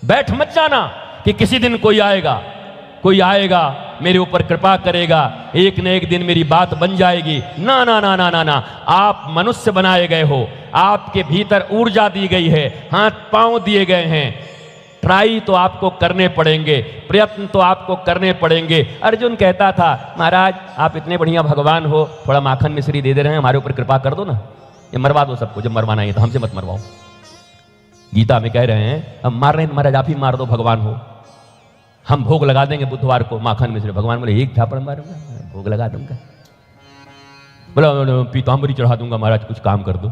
बैठ मत जाना कि किसी दिन कोई आएगा मेरे ऊपर कृपा करेगा, एक न एक दिन मेरी बात बन जाएगी। ना ना ना ना ना ना, आप मनुष्य बनाए गए हो, आपके भीतर ऊर्जा दी गई है, हाथ पांव दिए गए हैं, ट्राई तो आपको करने पड़ेंगे, प्रयत्न तो आपको करने पड़ेंगे। अर्जुन कहता था महाराज आप इतने बढ़िया भगवान हो, थोड़ा माखन मिश्री दे रहे हैं, हमारे ऊपर कृपा कर दो ना, ये मरवा दो सबको, जब मरवाना है तो हमसे मत मरवाओ। गीता में कह रहे हैं हम मार रहे हैं महाराज, आप ही मार दो, भगवान हो, हम भोग लगा देंगे बुधवार को माखन मिश्री। भगवान बोले एक झापड़ मारूंगा, भोग लगा दूंगा, बोला पीताम्बरी चढ़ा दूंगा महाराज, कुछ काम कर दो।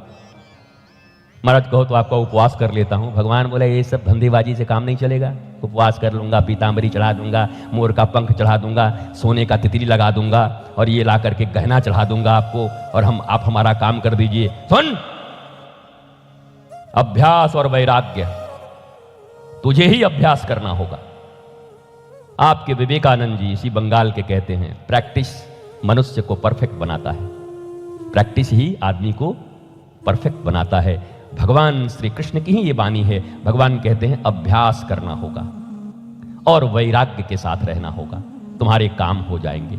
महाराज कहो तो आपका उपवास कर लेता हूं। भगवान बोले ये सब धंधेबाजी से काम नहीं चलेगा, उपवास कर लूंगा, पीताम्बरी चढ़ा दूंगा, मोर का पंख चढ़ा दूंगा, सोने का तितली लगा दूंगा और ये ला करके गहना चढ़ा दूंगा आपको, और आप हमारा काम कर दीजिए। सुन, अभ्यास और वैराग्य, तुझे ही अभ्यास करना होगा। आपके विवेकानंद जी इसी बंगाल के कहते हैं प्रैक्टिस मनुष्य को परफेक्ट बनाता है, प्रैक्टिस ही आदमी को परफेक्ट बनाता है। भगवान श्री कृष्ण की ही ये वाणी है। भगवान कहते हैं अभ्यास करना होगा और वैराग्य के साथ रहना होगा, तुम्हारे काम हो जाएंगे।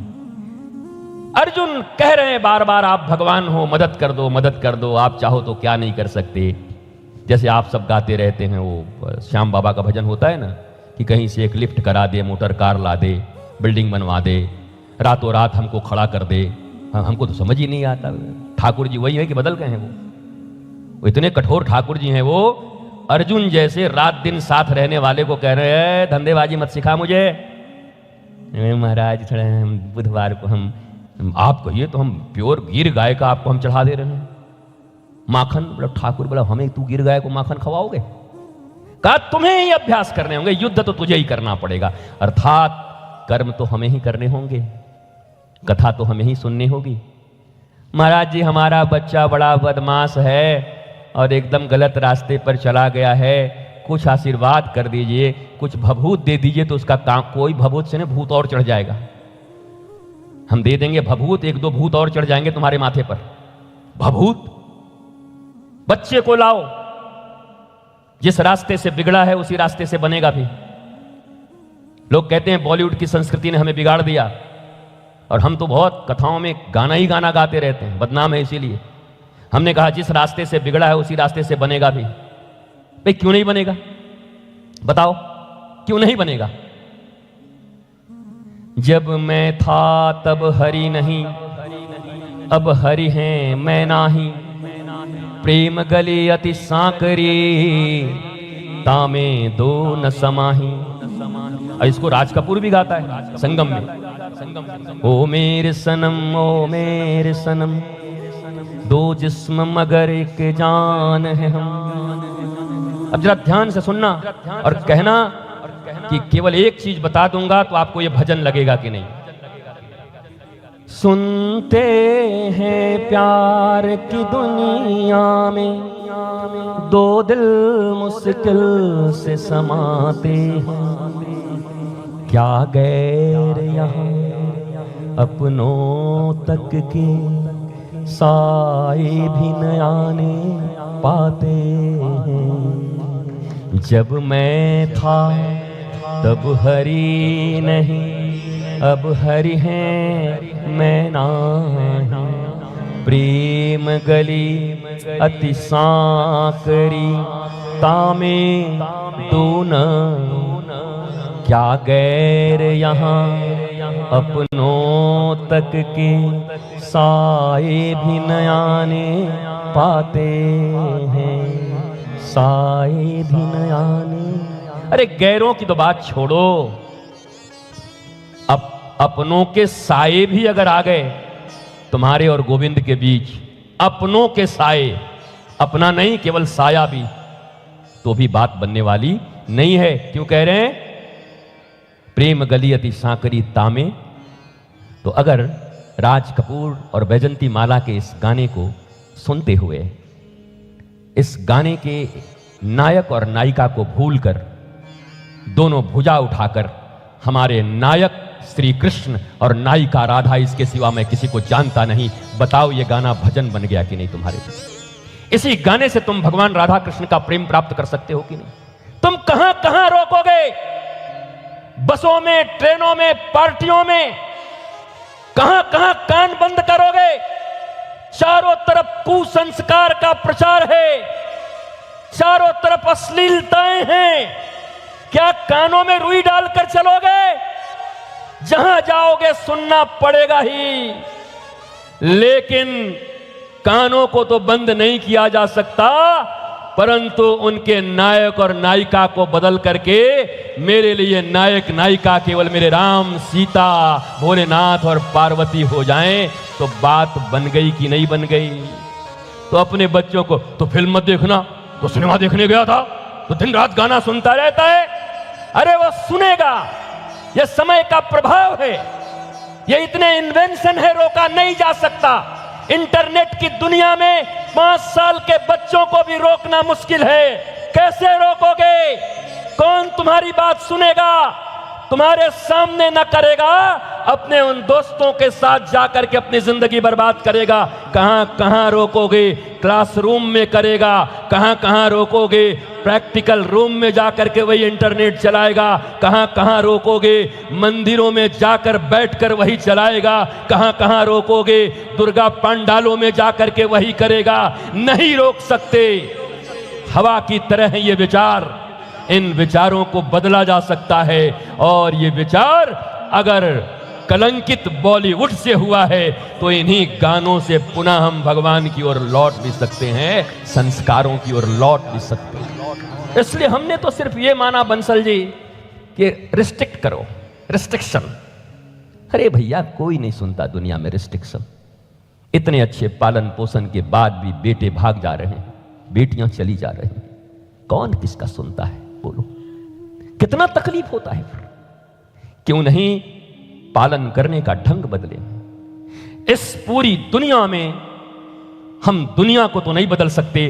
अर्जुन कह रहे हैं बार बार आप भगवान हो, मदद कर दो, मदद कर दो, आप चाहो तो क्या नहीं कर सकते। जैसे आप सब गाते रहते हैं, वो श्याम बाबा का भजन होता है ना कि कहीं से एक लिफ्ट करा दे, मोटर कार ला दे, बिल्डिंग बनवा दे, रातों रात हमको खड़ा कर दे। हमको तो समझ ही नहीं आता। ठाकुर जी वही है कि बदल गए हैं? वो इतने कठोर ठाकुर जी हैं। वो अर्जुन जैसे रात दिन साथ रहने वाले को कह रहे हैं धंधेबाजी मत सिखा मुझे महाराज, थोड़ा बुधवार को हम आप कहिए तो हम प्योर गिर गाय का आपको हम चढ़ा दे रहे हैं माखन। मतलब ठाकुर बोला हमें तू गिर गाय को माखन खवाओगे? कहा तुम्हें ही अभ्यास करने होंगे, युद्ध तो तुझे ही करना पड़ेगा, अर्थात कर्म तो हमें ही करने होंगे, कथा तो हमें ही सुननी होगी। महाराज जी हमारा बच्चा बड़ा बदमाश है और एकदम गलत रास्ते पर चला गया है, कुछ आशीर्वाद कर दीजिए, कुछ भभूत दे दीजिए तो उसका काम। कोई भभूत से नहीं, भूत और चढ़ जाएगा। हम दे देंगे भभूत, एक दो भूत और चढ़ जाएंगे तुम्हारे माथे पर। भभूत? बच्चे को लाओ, जिस रास्ते से बिगड़ा है उसी रास्ते से बनेगा भी। लोग कहते हैं बॉलीवुड की संस्कृति ने हमें बिगाड़ दिया, और हम तो बहुत कथाओं में गाना ही गाना गाते रहते हैं, बदनाम है इसीलिए। हमने कहा जिस रास्ते से बिगड़ा है उसी रास्ते से बनेगा भी। भाई क्यों नहीं बनेगा? बताओ क्यों नहीं बनेगा? जब मैं था तब हरि नहीं, अब हरि हैं मैं नाही, प्रेम गले अति सांकरी, तामे दो न समाही। इसको राज कपूर भी गाता है संगम में। ओ मेरे सनम, ओ मेरे सनम, दो जिस्म मगर एक जान है हम। अब जरा ध्यान से सुनना और कहना कि केवल एक चीज बता दूंगा तो आपको यह भजन लगेगा कि नहीं। सुनते हैं प्यार की दुनिया में, दो दिल मुश्किल से समाते हैं, क्या गैर यहाँ अपनों तक के साए भी न आने पाते हैं। जब मैं था तब हरि नहीं, अब हरि हैं मैं नाही, प्रेम गली अति सांकरी, तामे दून, क्या गैर यहाँ अपनों तक के साए भी न आने पाते हैं, साए भी न आने। अरे गैरों की तो बात छोड़ो, अपनों के साए भी अगर आ गए तुम्हारे और गोविंद के बीच, अपनों के साए, अपना नहीं केवल साया भी, तो भी बात बनने वाली नहीं है। क्यों कह रहे हैं प्रेम गली अति सांकरी तामे? तो अगर राज कपूर और बैजंती माला के इस गाने को सुनते हुए, इस गाने के नायक और नायिका को भूलकर, दोनों भुजा उठाकर हमारे नायक श्री कृष्ण और नायिका राधा, इसके सिवा मैं किसी को जानता नहीं, बताओ ये गाना भजन बन गया कि नहीं तुम्हारे लिए? इसी गाने से तुम भगवान राधा कृष्ण का प्रेम प्राप्त कर सकते हो कि नहीं? तुम कहां कहां रोकोगे? बसों में, ट्रेनों में, पार्टियों में कहां कहां कान बंद करोगे? चारों तरफ कुसंस्कार का प्रचार है, चारों तरफ अश्लीलताएं हैं। क्या कानों में रुई डालकर चलोगे? जहां जाओगे सुनना पड़ेगा ही, लेकिन कानों को तो बंद नहीं किया जा सकता, परंतु उनके नायक और नायिका को बदल करके मेरे लिए नायक नायिका केवल मेरे राम, सीता, भोलेनाथ और पार्वती हो जाएं तो बात बन गई कि नहीं बन गई? तो अपने बच्चों को तो फिल्म मत देखना, तो सिनेमा देखने गया था तो दिन रात गाना सुनता रहता है। अरे वो सुनेगा, ये समय का प्रभाव है, ये इतने इन्वेंशन है, रोका नहीं जा सकता। इंटरनेट की दुनिया में 5 साल के बच्चों को भी रोकना मुश्किल है। कैसे रोकोगे? कौन तुम्हारी बात सुनेगा? तुम्हारे सामने न करेगा, अपने उन दोस्तों के साथ जाकर के अपनी जिंदगी बर्बाद करेगा। कहां कहां रोकोगे? क्लासरूम में करेगा। कहां कहां रोकोगे? प्रैक्टिकल रूम में जाकर के वही इंटरनेट चलाएगा। कहां कहां रोकोगे? मंदिरों में जाकर बैठकर वही चलाएगा। कहां कहां रोकोगे? दुर्गा पंडालों में जाकर के वही करेगा। नहीं रोक सकते। हवा की तरह है ये विचार, इन विचारों को बदला जा सकता है। और ये विचार अगर कलंकित बॉलीवुड से हुआ है तो इन्हीं गानों से पुनः हम भगवान की ओर लौट भी सकते हैं, संस्कारों की ओर लौट भी सकते हैं। इसलिए हमने तो सिर्फ ये माना बंसल जी कि रिस्ट्रिक्ट करो, रिस्ट्रिक्शन। अरे भैया, कोई नहीं सुनता दुनिया में रिस्ट्रिक्शन। इतने अच्छे पालन पोषण के बाद भी बेटे भाग जा रहे हैं, बेटियां चली जा रही हैं। कौन किसका सुनता है? बोलो, कितना तकलीफ होता है। फिर क्यों नहीं पालन करने का ढंग बदले? इस पूरी दुनिया में हम दुनिया को तो नहीं बदल सकते।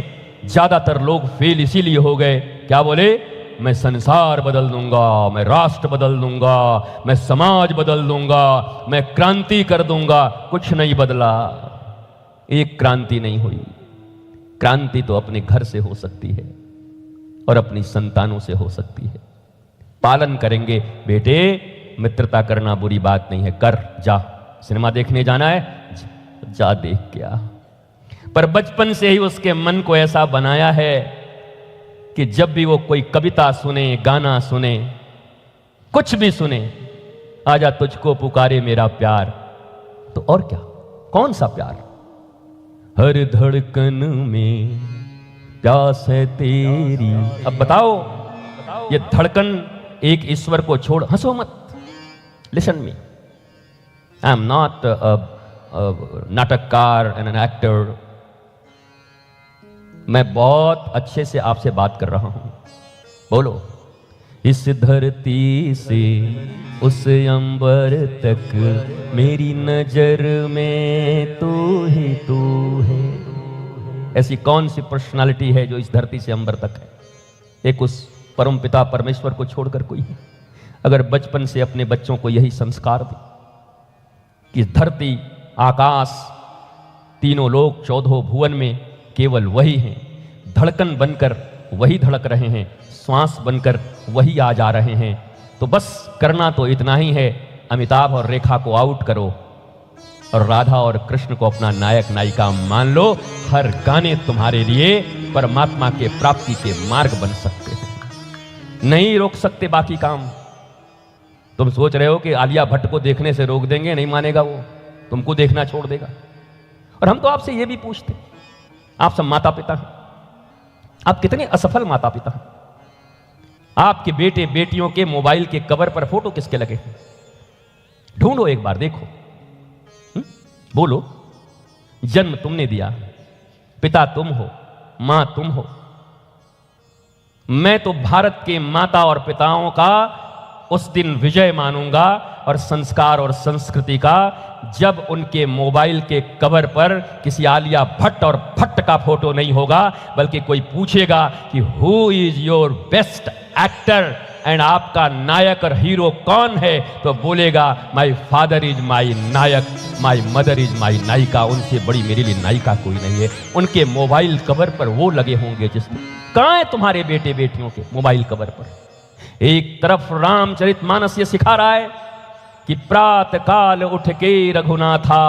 ज्यादातर लोग फेल इसीलिए हो गए, क्या बोले? मैं संसार बदल दूंगा, मैं राष्ट्र बदल दूंगा, मैं समाज बदल दूंगा, मैं क्रांति कर दूंगा। कुछ नहीं बदला, एक क्रांति नहीं हुई। क्रांति तो अपने घर से हो सकती है और अपनी संतानों से हो सकती है। पालन करेंगे। बेटे, मित्रता करना बुरी बात नहीं है, कर, जा। सिनेमा देखने जाना है, जा देख के आ। पर बचपन से ही उसके मन को ऐसा बनाया है कि जब भी वो कोई कविता सुने, गाना सुने, कुछ भी सुने, आजा तुझको पुकारे मेरा प्यार। तो और क्या, कौन सा प्यार? हर धड़कन में प्यास है तेरी। अब बताओ, ये धड़कन एक ईश्वर को छोड़, हंसो मत, listen me, I am not नाटककार एंड एन एक्टर। मैं बहुत अच्छे से आपसे बात कर रहा हूं। बोलो, इस धरती से उस अंबर तक मेरी नजर में तू ही तू है। ऐसी कौन सी पर्सनालिटी है जो इस धरती से अंबर तक है? एक उस परम पिता परमेश्वर को छोड़कर कोई है? अगर बचपन से अपने बच्चों को यही संस्कार दे कि धरती, आकाश, तीनों लोक, 14 भुवन में केवल वही हैं, धड़कन बनकर वही धड़क रहे हैं, श्वास बनकर वही आ जा रहे हैं, तो बस करना तो इतना ही है, अमिताभ और रेखा को आउट करो और राधा और कृष्ण को अपना नायक नायिका मान लो। हर गाने तुम्हारे लिए परमात्मा के प्राप्ति के मार्ग बन सकते हैं। नहीं रोक सकते बाकी काम। तुम सोच रहे हो कि आलिया भट्ट को देखने से रोक देंगे, नहीं मानेगा वो, तुमको देखना छोड़ देगा। और हम तो आपसे ये भी पूछते, आप सब माता पिता हैं, आप कितने असफल माता पिता हैं? आपके बेटे बेटियों के मोबाइल के कवर पर फोटो किसके लगे हैं? ढूंढो एक बार, देखो। बोलो, जन्म तुमने दिया, पिता तुम हो, मां तुम हो। मैं तो भारत के माता और पिताओं का उस दिन विजय मानूंगा और संस्कार और संस्कृति का, जब उनके मोबाइल के कवर पर किसी आलिया भट्ट और भट्ट का फोटो नहीं होगा, बल्कि कोई पूछेगा कि who is your best actor and आपका नायक और हीरो कौन है, तो बोलेगा माई फादर इज माई नायक, माई मदर इज माई नायिका। उनसे बड़ी मेरे लिए नायिका कोई नहीं है। उनके मोबाइल कवर पर वो लगे होंगे जिसमें, कहां है तुम्हारे बेटे बेटियों के मोबाइल कवर पर? एक तरफ रामचरितमानस ये सिखा रहा है कि प्रातः काल उठ के रघुनाथा,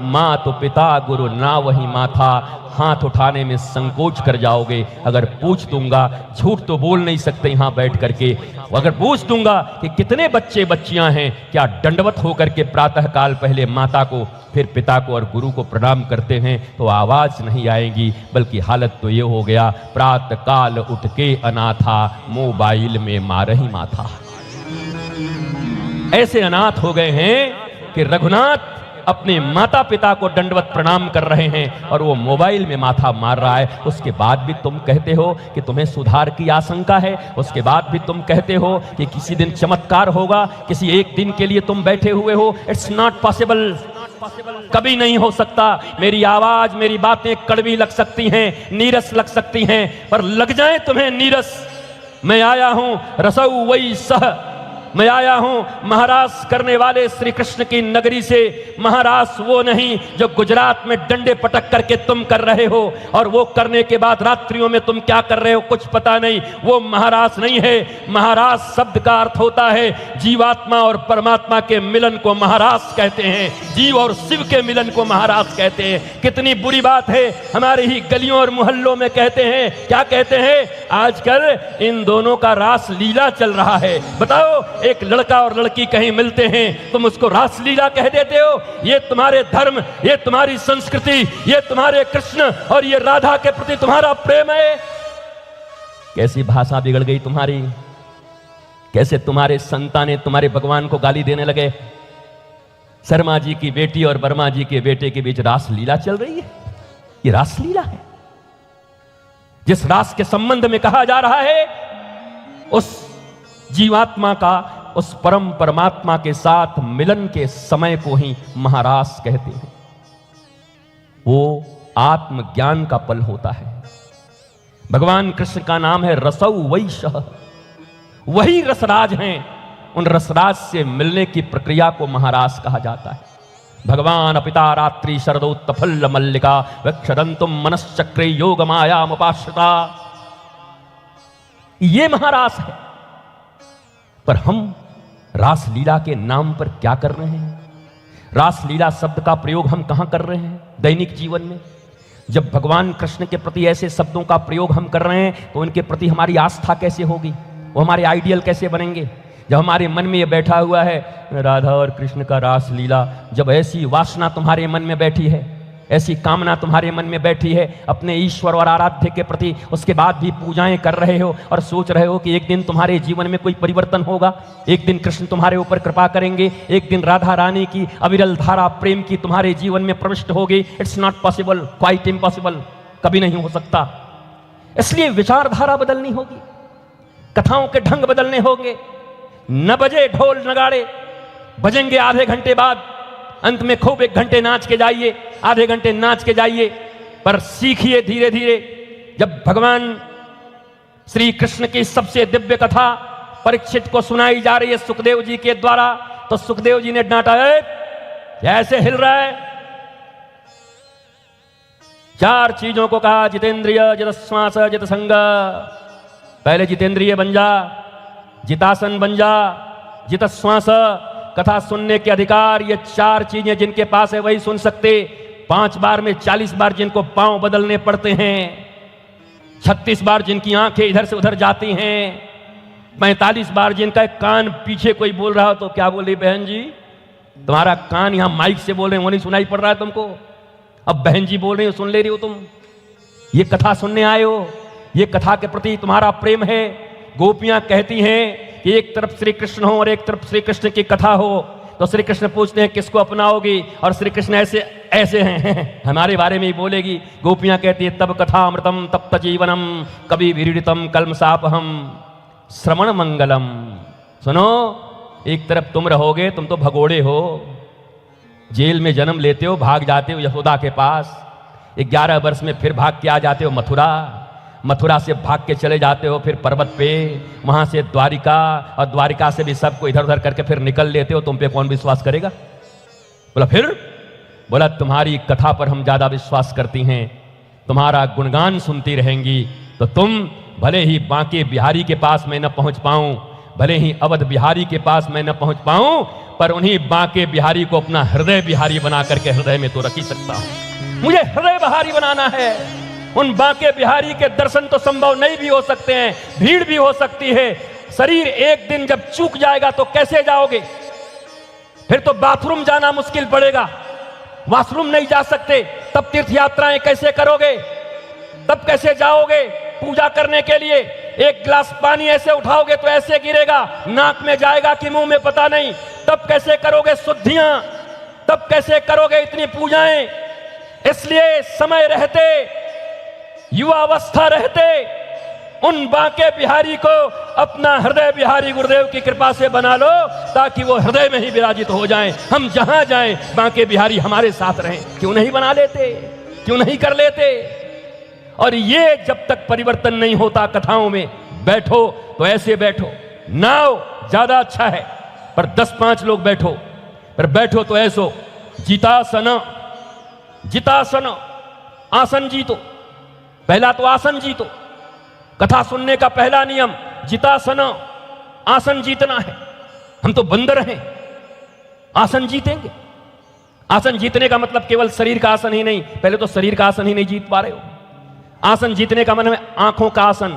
माँ तो पिता गुरु ना वही माथा। हाथ उठाने में संकोच कर जाओगे अगर पूछ दूंगा, झूठ तो बोल नहीं सकते यहां बैठ करके। अगर पूछ दूंगा कि कितने बच्चे बच्चियां हैं, क्या दंडवत होकर के प्रातः काल पहले माता को फिर पिता को और गुरु को प्रणाम करते हैं, तो आवाज नहीं आएगी, बल्कि हालत तो ये हो गया प्रातः काल उठ के अनाथा, मोबाइल में मारही माथा। ऐसे अनाथ हो गए हैं कि रघुनाथ अपने माता पिता को दंडवत प्रणाम कर रहे हैं और वो मोबाइल में माथा मार रहा है। उसके बाद भी तुम कहते हो कि तुम्हें सुधार की आशंका है, उसके बाद भी तुम कहते हो कि किसी दिन चमत्कार होगा, किसी एक दिन के लिए तुम बैठे हुए हो। इट्स नॉट पॉसिबल, कभी नहीं हो सकता। मेरी आवाज, मेरी बातें कड़वी लग सकती हैं, नीरस लग सकती हैं, पर लग जाए तुम्हें नीरस। मैं आया हूं रसौ वही सह, मैं आया हूं महारास करने वाले श्री कृष्ण की नगरी से। महारास वो नहीं जो गुजरात में डंडे पटक करके तुम कर रहे हो, और वो करने के बाद रात्रियों में तुम क्या कर रहे हो कुछ पता नहीं। वो महारास नहीं है। महारास शब्द का अर्थ होता है जीवात्मा और परमात्मा के मिलन को महारास कहते हैं, जीव और शिव के मिलन को महारास कहते हैं। कितनी बुरी बात है, हमारे ही गलियों और मोहल्लों में कहते हैं, क्या कहते हैं, आजकल इन दोनों का रास लीला चल रहा है। बताओ, एक लड़का और लड़की कहीं मिलते हैं, तुम उसको रासलीला कह देते हो। ये तुम्हारे धर्म, ये तुम्हारी संस्कृति, ये तुम्हारे कृष्ण और ये राधा के प्रति तुम्हारा प्रेम है? कैसी भाषा बिगड़ गई तुम्हारी, कैसे तुम्हारे संतानें तुम्हारे भगवान को गाली देने लगे। शर्मा जी की बेटी और वर्मा जी के बेटे के बीच रासलीला चल रही है। ये रासलीला है। जिस रास के संबंध में कहा जा रहा है उस जीवात्मा का, उस परम परमात्मा के साथ मिलन के समय को ही महारास कहते हैं। वो आत्मज्ञान का पल होता है। भगवान कृष्ण का नाम है रसौ वैशः, वही रसराज हैं। उन रसराज से मिलने की प्रक्रिया को महारास कहा जाता है। भगवान अपिता रात्रि शरदोत्तफल्ल मल्लिका वक्षदंतुम मनश्चक्रे योग मायामुपाश्रिता, ये महारास है। पर हम रासलीला के नाम पर क्या कर रहे हैं? रासलीला शब्द का प्रयोग हम कहां कर रहे हैं दैनिक जीवन में? जब भगवान कृष्ण के प्रति ऐसे शब्दों का प्रयोग हम कर रहे हैं, तो उनके प्रति हमारी आस्था कैसे होगी, वो हमारे आइडियल कैसे बनेंगे? जब हमारे मन में ये बैठा हुआ है राधा और कृष्ण का रासलीला, जब ऐसी वासना तुम्हारे मन में बैठी है, ऐसी कामना तुम्हारे मन में बैठी है अपने ईश्वर और आराध्य के प्रति, उसके बाद भी पूजाएं कर रहे हो और सोच रहे हो कि एक दिन तुम्हारे जीवन में कोई परिवर्तन होगा, एक दिन कृष्ण तुम्हारे ऊपर कृपा करेंगे, एक दिन राधा रानी की अविरल धारा प्रेम की तुम्हारे जीवन में प्रविष्ट होगी। It's not possible, quite impossible, कभी नहीं हो सकता। इसलिए विचारधारा बदलनी होगी, कथाओं के ढंग बदलने होंगे। न बजे ढोल नगाड़े, बजेंगे आधे घंटे बाद, अंत में खूब 1 घंटे नाच के जाइए, आधे घंटे नाच के जाइए, पर सीखिए धीरे धीरे। जब भगवान श्री कृष्ण की सबसे दिव्य कथा परीक्षित को सुनाई जा रही है सुखदेव जी के द्वारा, तो सुखदेव जी ने डांटा, ऐसे हिल रहा है। 4 चीजों को कहा, जितेंद्रिय, जितश्वास, जितसंग। पहले जितेंद्रिय बन जा, जितासन बन जा, जितश्वास, कथा सुनने के अधिकार। ये 4 चीजें जिनके पास है वही सुन सकते। 5 बार में 40 बार जिनको पांव बदलने पड़ते हैं, 36 बार जिनकी आंखें इधर से उधर जाती हैं, 45 बार जिनका कान पीछे कोई बोल रहा हो तो क्या बोली बहन जी, तुम्हारा कान यहां माइक से बोल रहे हैं वो नहीं सुनाई पड़ रहा है तुमको, अब बहन जी बोल रही हो सुन ले रही हो तुम। ये कथा सुनने आए हो, ये कथा के प्रति तुम्हारा प्रेम है। गोपियां कहती हैं कि एक तरफ श्री कृष्ण हो और एक तरफ श्री कृष्ण की कथा हो, तो श्री कृष्ण पूछते हैं किसको अपनाओगी, और श्री कृष्ण ऐसे ऐसे हैं हमारे बारे में ही बोलेगी। गोपियां कहती है तब कथा अमृतम तप्त जीवनम कभी विरीडितम कल्मषापहम श्रवण मंगलम। सुनो, एक तरफ तुम रहोगे, तुम तो भगोड़े हो, जेल में जन्म लेते हो, भाग जाते हो यशोदा के पास, 11 वर्ष में फिर भाग के आ जाते हो मथुरा। मथुरा से भाग के चले जाते हो फिर पर्वत पे, वहां से द्वारिका, और द्वारिका से भी सबको इधर उधर करके फिर निकल लेते हो, तुम पे कौन विश्वास करेगा? बोला फिर? बोला तुम्हारी कथा पर हम ज्यादा विश्वास करती हैं, तुम्हारा गुणगान सुनती रहेंगी, तो तुम भले ही बांके बिहारी के पास मैं न पहुंच पाऊं, भले ही अवध बिहारी के पास मैं न पहुंच पाऊं, पर उन्हीं बांके बिहारी को अपना हृदय बिहारी बना करके हृदय में तो रख ही सकता हूं। मुझे हृदय बिहारी बनाना है। उन बांके बिहारी के दर्शन तो संभव नहीं भी हो सकते हैं, भीड़ भी हो सकती है। शरीर एक दिन जब चूक जाएगा तो कैसे जाओगे? फिर तो बाथरूम जाना मुश्किल पड़ेगा, वॉशरूम नहीं जा सकते, तब तीर्थ यात्राएं कैसे करोगे? तब कैसे जाओगे पूजा करने के लिए? एक गिलास पानी ऐसे उठाओगे तो ऐसे गिरेगा, नाक में जाएगा कि मुंह में पता नहीं। तब कैसे करोगे शुद्धियां? तब कैसे करोगे इतनी पूजाएं? इसलिए समय रहते, युवावस्था रहते, उन बांके बिहारी को अपना हृदय बिहारी गुरुदेव की कृपा से बना लो, ताकि वो हृदय में ही विराजित हो जाएं। हम जहां जाएं बांके बिहारी हमारे साथ रहें। क्यों नहीं बना लेते? क्यों नहीं कर लेते? और ये जब तक परिवर्तन नहीं होता, कथाओं में बैठो तो ऐसे बैठो, नाव ज्यादा अच्छा है, पर 10-5 लोग बैठो, पर बैठो तो ऐसो जितासन, जितासन, आसन जीतो। पहला तो आसन जीतो। कथा सुनने का पहला नियम जितासन, आसन जीतना है। हम तो बंदर हैं, आसन जीतेंगे। आसन जीतने का मतलब केवल शरीर का आसन ही नहीं, पहले तो शरीर का आसन ही नहीं जीत पा रहे हो। आसन जीतने का मतलब आंखों का आसन।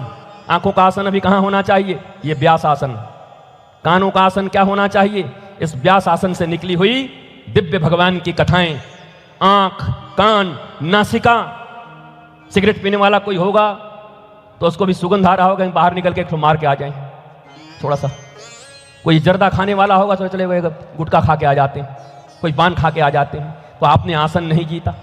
आंखों का आसन अभी कहां होना चाहिए? ये व्यास आसन। कानों का आसन क्या होना चाहिए? इस व्यास आसन से निकली हुई दिव्य भगवान की कथाएं। आंख, कान, नासिका। सिगरेट पीने वाला कोई होगा तो उसको भी सुगंध आ रहा होगा, बाहर निकल के एक मार के आ जाए थोड़ा सा। कोई जर्दा खाने वाला होगा तो चले गए गुटखा खा के आ जाते हैं, कोई पान खा के आ जाते हैं। तो आपने आसन नहीं जीता,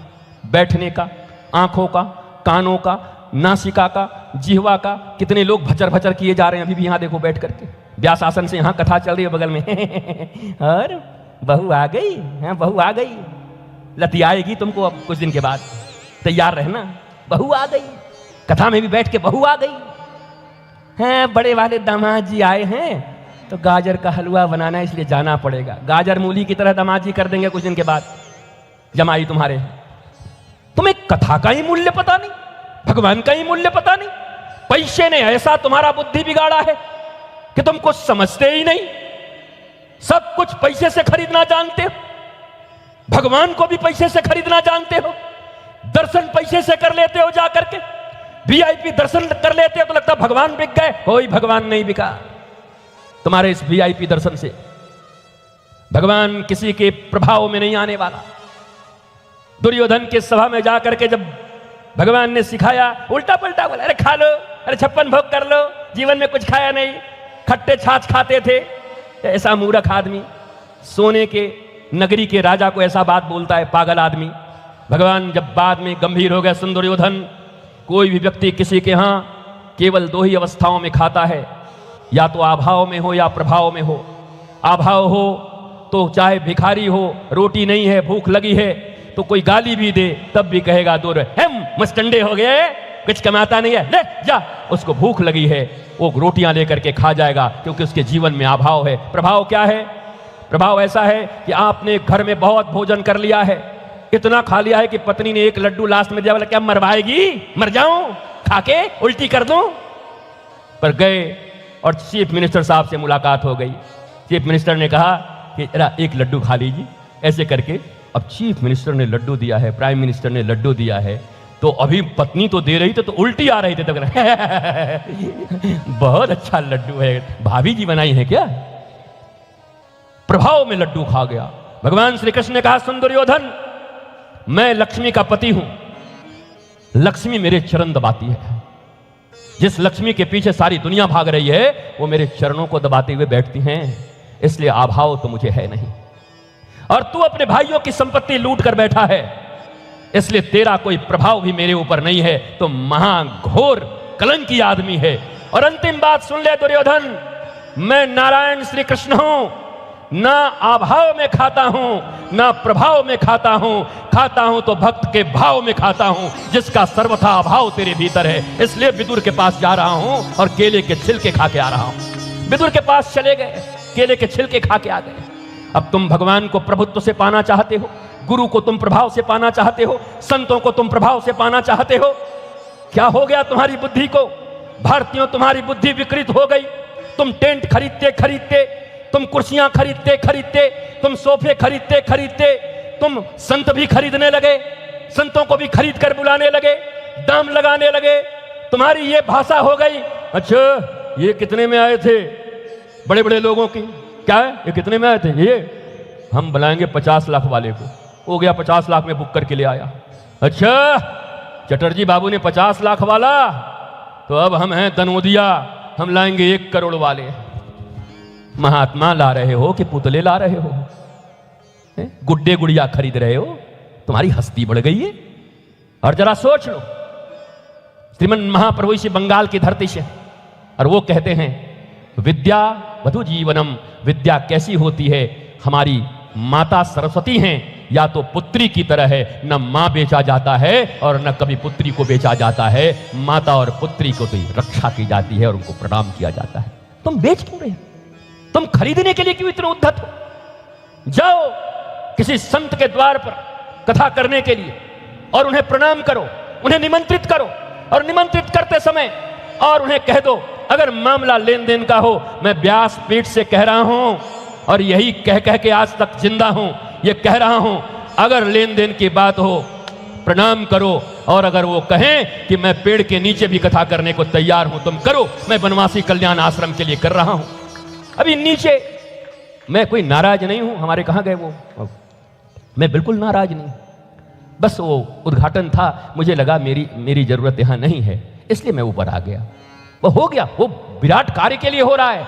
बैठने का, आंखों का, कानों का, नासिका का, जिह्वा का। कितने लोग भचर भचर किए जा रहे हैं अभी भी। यहां देखो बैठ करके व्यास आसन से, यहां कथा चल रही है बगल में और बहू आ गई, हाँ बहू आ गई, लती आएगी तुमको अब कुछ दिन के बाद, तैयार रहना, बहू आ गई। कथा में भी बैठ के बहू आ गई हैं, बड़े वाले दामाद जी आए हैं तो गाजर का हलवा बनाना है इसलिए जाना पड़ेगा। गाजर मूली की तरह दामाद जी कर देंगे कुछ दिन के बाद जमाई तुम्हारे। तुम्हें कथा का ही मूल्य पता नहीं, भगवान का ही मूल्य पता नहीं। पैसे ने ऐसा तुम्हारा बुद्धि बिगाड़ा है कि तुम कुछ समझते ही नहीं, सब कुछ पैसे से खरीदना जानते हो, भगवान को भी पैसे से खरीदना जानते हो। दर्शन पैसे से कर लेते हो, जा करके वीआईपी दर्शन कर लेते हो तो लगता भगवान बिक गए। कोई भगवान नहीं बिका तुम्हारे इस वीआईपी दर्शन से। भगवान किसी के प्रभाव में नहीं आने वाला। दुर्योधन के सभा में जाकर के जब भगवान ने सिखाया, उल्टा पलटा बोला, अरे खा लो, अरे 56 भोग कर लो, जीवन में कुछ खाया नहीं, खट्टे छाछ खाते थे। ऐसा मूर्ख आदमी सोने के नगरी के राजा को ऐसा बात बोलता है, पागल आदमी। भगवान जब बाद में गंभीर हो गए, सुन दुर्योधन, कोई भी व्यक्ति किसी के यहां केवल 2 ही अवस्थाओं में खाता है, या तो अभाव में हो या प्रभाव में हो। अभाव हो तो चाहे भिखारी हो, रोटी नहीं है, भूख लगी है, तो कोई गाली भी दे तब भी कहेगा दूर हम मस्टंडे हो गए, कुछ कमाता नहीं है, ले जा। उसको भूख लगी है, वो रोटियां लेकर के खा जाएगा, क्योंकि उसके जीवन में अभाव है। प्रभाव क्या है? प्रभाव ऐसा है कि आपने घर में बहुत भोजन कर लिया है, इतना खा लिया है कि पत्नी ने 1 लड्डू लास्ट में दिया, बोला क्या मरवाएगी, मर जाऊं खा के, उल्टी कर दूं। पर गए और चीफ मिनिस्टर साहब से मुलाकात हो गई। चीफ मिनिस्टर ने कहा कि जरा 1 लड्डू खा लीजिए, ऐसे करके। अब चीफ मिनिस्टर ने लड्डू दिया है, प्राइम मिनिस्टर ने लड्डू दिया है, तो अभी पत्नी तो दे रही थी तो उल्टी आ रही थी, तो बहुत अच्छा लड्डू है, भाभी जी बनाई है क्या? प्रभाव में लड्डू खा गया। भगवान श्री कृष्ण ने कहा, सुन दुर्योधन, मैं लक्ष्मी का पति हूं, लक्ष्मी मेरे चरण दबाती है। जिस लक्ष्मी के पीछे सारी दुनिया भाग रही है, वो मेरे चरणों को दबाते हुए बैठती हैं, इसलिए अभाव तो मुझे है नहीं। और तू अपने भाइयों की संपत्ति लूट कर बैठा है, इसलिए तेरा कोई प्रभाव भी मेरे ऊपर नहीं है, तो महाघोर कलंकी आदमी है। और अंतिम बात सुन ले दुर्योधन, मैं नारायण श्री कृष्ण हूं, ना अभाव में खाता हूं ना प्रभाव में खाता हूं तो भक्त के भाव में खाता हूं, जिसका सर्वथा अभाव तेरे भीतर है। इसलिए विदुर के पास जा रहा हूं और केले के छिलके खा के आ रहा हूं। विदुर के पास चले गए, केले के छिलके खा के आ गए। अब तुम भगवान को प्रभुत्व से पाना चाहते हो, गुरु को तुम प्रभाव से पाना चाहते हो, संतों को तुम प्रभाव से पाना चाहते हो। क्या हो गया तुम्हारी बुद्धि को? भारतीयों, तुम्हारी बुद्धि विकृत हो गई। तुम टेंट खरीदते खरीदते, तुम कुर्सियां खरीदते खरीदते, तुम सोफे खरीदते खरीदते, तुम संत भी खरीदने लगे, संतों को भी खरीद कर बुलाने लगे, दाम लगाने लगे। तुम्हारी ये भाषा हो गई। अच्छा, ये कितने में आए थे? बड़े बड़े लोगों की क्या है, ये कितने में आए थे? ये हम बुलाएंगे 50 लाख वाले को। हो गया 50 लाख में बुक करके ले आया। अच्छा, चटर्जी बाबू ने 50 लाख वाला, तो अब हम हैं दनोदिया, हम लाएंगे 1 करोड़ वाले। महात्मा ला रहे हो कि पुतले ला रहे हो? गुड्डे गुड़िया खरीद रहे हो? तुम्हारी हस्ती बढ़ गई है। और जरा सोच लो, श्रीमन महाप्रभु इसी बंगाल की धरती से, और वो कहते हैं विद्या वधु जीवनम, विद्या कैसी होती है? हमारी माता सरस्वती हैं, या तो पुत्री की तरह है, न मां बेचा जाता है और न कभी पुत्री को बेचा जाता है। माता और पुत्री को तो रक्षा की जाती है और उनको प्रणाम किया जाता है। तुम बेच क्यों रहे हो? तुम खरीदने के लिए क्यों इतने उद्धत हो? जाओ किसी संत के द्वार पर कथा करने के लिए और उन्हें प्रणाम करो, उन्हें निमंत्रित करो, और निमंत्रित करते समय और उन्हें कह दो, अगर मामला लेन देन का हो, मैं व्यास पीठ से कह रहा हूं और यही कह कह के आज तक जिंदा हूं, ये कह रहा हूं, अगर लेन देन की बात हो प्रणाम करो, और अगर वो कहें कि मैं पेड़ के नीचे भी कथा करने को तैयार हूं, तुम करो, मैं बनवासी कल्याण आश्रम के लिए कर रहा हूं। अभी नीचे मैं कोई नाराज नहीं हूं। हमारे कहां गए वो? मैं बिल्कुल नाराज नहीं, बस वो उद्घाटन था, मुझे लगा मेरी जरूरत यहां नहीं है, इसलिए मैं ऊपर आ गया। वो हो गया, वो विराट कार्य के लिए हो रहा है।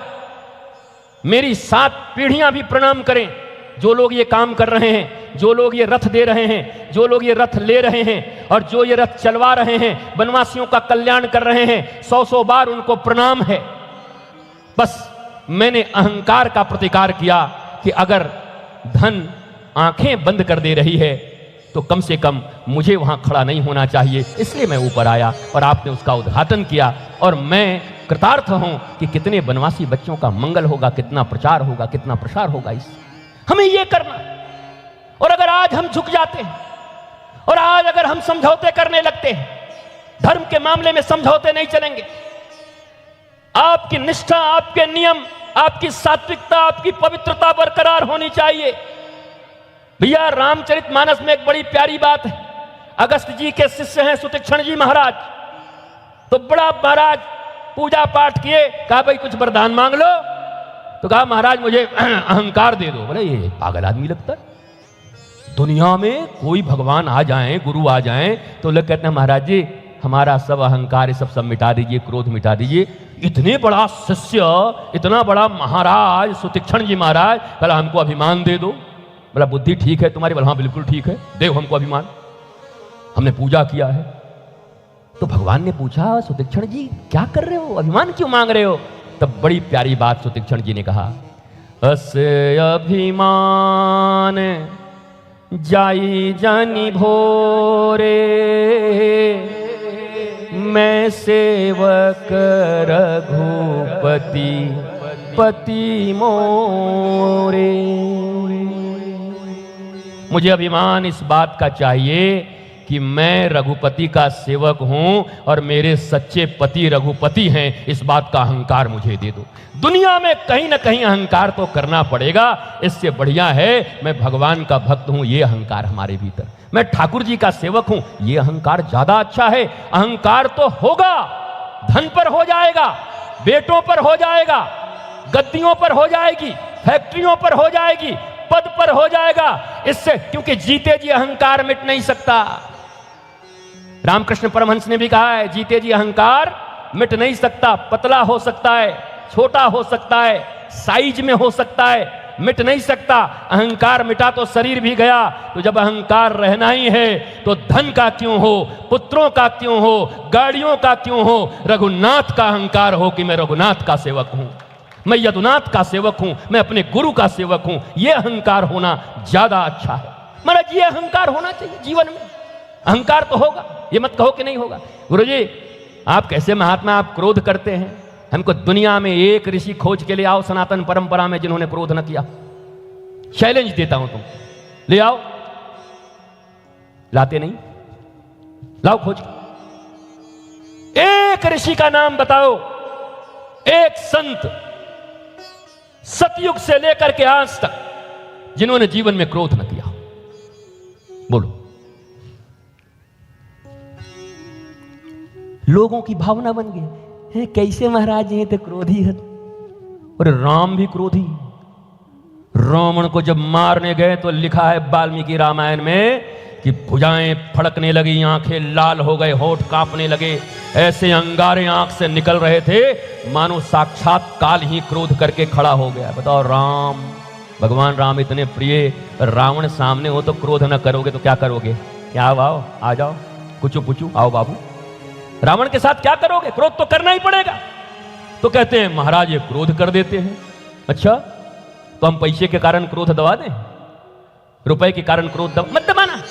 मेरी 7 पीढ़ियां भी प्रणाम करें, जो लोग ये काम कर रहे हैं, जो लोग ये रथ दे रहे हैं, जो लोग ये रथ ले रहे हैं और जो ये रथ चलवा रहे हैं, वनवासियों का कल्याण कर रहे हैं, 100 बार उनको प्रणाम है। बस मैंने अहंकार का प्रतिकार किया कि अगर धन आंखें बंद कर दे रही है तो कम से कम मुझे वहां खड़ा नहीं होना चाहिए, इसलिए मैं ऊपर आया और आपने उसका उद्घाटन किया। और मैं कृतार्थ हूं कि कितने वनवासी बच्चों का मंगल होगा, कितना प्रचार होगा, कितना प्रसार होगा। इस हमें यह करना। और अगर आज हम झुक जाते हैं और आज अगर हम समझौते करने लगते हैं, धर्म के मामले में समझौते नहीं चलेंगे। आपकी निष्ठा, आपके नियम, आपकी सात्विकता, आपकी पवित्रता बरकरार होनी चाहिए। भैया, रामचरितमानस में एक बड़ी प्यारी बात है। अगस्त जी के शिष्य हैं सुतीक्षण जी महाराज, तो बड़ा महाराज पूजा पाठ किए, कहा भाई कुछ वरदान मांग लो, तो कहा महाराज मुझे अहंकार दे दो। बोले ये पागल आदमी लगता है, दुनिया में कोई भगवान आ जाएं, गुरु आ जाएं, तो लोग कहते हैं महाराज जी हमारा सब अहंकार सब मिटा दीजिए, क्रोध मिटा दीजिए। इतने बड़ा शिष्य, इतना बड़ा महाराज सुतीक्षण जी महाराज, बोला हमको अभिमान दे दो। बोला बुद्धि ठीक है तुम्हारी? बोला हाँ बिल्कुल ठीक है, दे हमको अभिमान, हमने पूजा किया है। तो भगवान ने पूछा सुतीक्षण जी क्या कर रहे हो, अभिमान क्यों मांग रहे हो? तब बड़ी प्यारी बात सुतीक्षण जी ने कहा, अस्य अभिमान जाई जानी भोरे, मैं सेवक रघुपति पति मोरे। मुझे अभिमान इस बात का चाहिए कि मैं रघुपति का सेवक हूं और मेरे सच्चे पति रघुपति हैं, इस बात का अहंकार मुझे दे दो। दुनिया में कहीं ना कहीं अहंकार तो करना पड़ेगा, इससे बढ़िया है मैं भगवान का भक्त हूं, ये अहंकार हमारे भीतर। मैं ठाकुर जी का सेवक हूं, ये अहंकार ज्यादा अच्छा है। अहंकार तो होगा, धन पर हो जाएगा, बेटों पर हो जाएगा, गद्दियों पर हो जाएगी, फैक्ट्रियों पर हो जाएगी, पद पर हो जाएगा, इससे क्योंकि जीते जी अहंकार मिट नहीं सकता। रामकृष्ण परमहंस ने भी कहा है जीते जी अहंकार मिट नहीं सकता, पतला हो सकता है, छोटा हो सकता है, साइज में हो सकता है, मिट नहीं सकता। अहंकार मिटा तो शरीर भी गया, तो जब अहंकार रहना ही है तो धन का क्यों हो, पुत्रों का क्यों हो, गाड़ियों का क्यों हो, रघुनाथ का अहंकार हो कि मैं रघुनाथ का सेवक हूं, मैं यदुनाथ का सेवक हूं, मैं अपने गुरु का सेवक हूं, यह अहंकार होना ज्यादा अच्छा है। महाराज ये अहंकार होना चाहिए जीवन में। अहंकार तो होगा, ये मत कहो कि नहीं होगा। गुरुजी आप कैसे महात्मा, आप क्रोध करते हैं, हमको दुनिया में एक ऋषि खोज के ले आओ सनातन परंपरा में जिन्होंने क्रोध न किया। चैलेंज देता हूं, तुम ले आओ। लाते नहीं, लाओ खोज के। एक ऋषि का नाम बताओ, एक संत सतयुग से लेकर के आज तक जिन्होंने जीवन में क्रोध न किया, बोलो। लोगों की भावना बन गई है, कैसे महाराज ये तो क्रोधी है। और राम भी क्रोधी। रावण को जब मारने गए तो लिखा है वाल्मीकि रामायण में कि भुजाएं फड़कने लगी, आंखें लाल हो गए, होठ कांपने लगे, ऐसे अंगारे आंख से निकल रहे थे मानो साक्षात काल ही क्रोध करके खड़ा हो गया। बताओ, राम, भगवान राम इतने प्रिय, रावण सामने हो तो क्रोध न करोगे तो क्या करोगे? क्या आओ, आ जाओ, कुछ पुछू, आओ बाबू। रावण के साथ क्या करोगे? क्रोध तो करना ही पड़ेगा। तो कहते हैं महाराज ये क्रोध कर देते हैं। अच्छा, तो हम पैसे के कारण क्रोध दबा दें? रुपए के कारण क्रोध मत दबाना।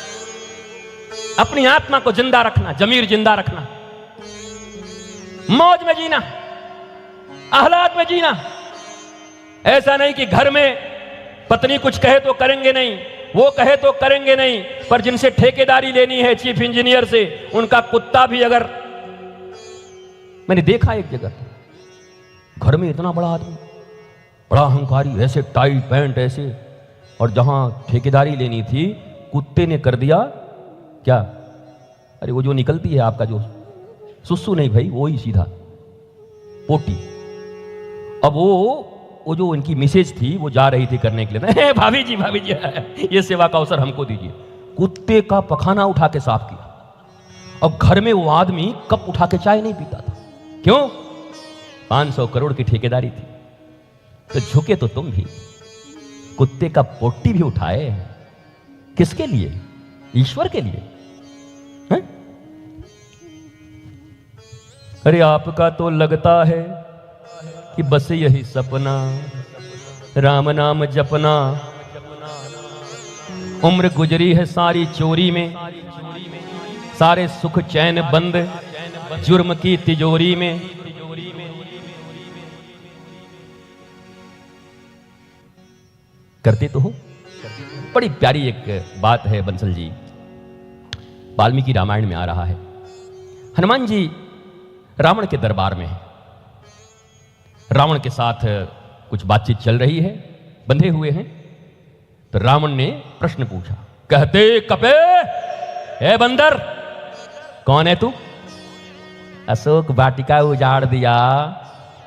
अपनी आत्मा को जिंदा रखना, जमीर जिंदा रखना, मौज में जीना, आह्लाद में जीना। ऐसा नहीं कि घर में पत्नी कुछ कहे तो करेंगे नहीं, वो कहे तो करेंगे नहीं, पर जिनसे ठेकेदारी लेनी है चीफ इंजीनियर से, उनका कुत्ता भी अगर, मैंने देखा एक जगह घर में इतना बड़ा आदमी, बड़ा अहंकारी, ऐसे टाइट पैंट ऐसे, और जहां ठेकेदारी लेनी थी कुत्ते ने कर दिया क्या? अरे वो जो निकलती है आपका जो सुसु नहीं भाई, वो ही सीधा पोटी। अब वो जो इनकी मिसेज थी वो जा रही थी करने के लिए, भाभी जी भाभी जी ये सेवा का अवसर हमको दीजिए। कुत्ते का पखाना उठा के साफ किया। अब घर में वो आदमी कप उठा के चाय नहीं पीता था। क्यों? 500 करोड़ की ठेकेदारी थी। तो झुके तो तुम भी, कुत्ते का पोटी भी उठाए। किसके लिए? ईश्वर के लिए। है? अरे आपका तो लगता है कि बस यही सपना, राम नाम जपना, उम्र गुजरी है सारी चोरी में, सारे सुख चैन बंद जुर्म की तिजोरी में। करते तो हो। बड़ी प्यारी एक बात है बंसल जी, वाल्मीकि रामायण में आ रहा है। हनुमान जी रावण के दरबार में है, रावण के साथ कुछ बातचीत चल रही है, बंधे हुए हैं। तो रावण ने प्रश्न पूछा, कहते कपे, ए बंदर, कौन है तू? अशोक वाटिका उजाड़ दिया,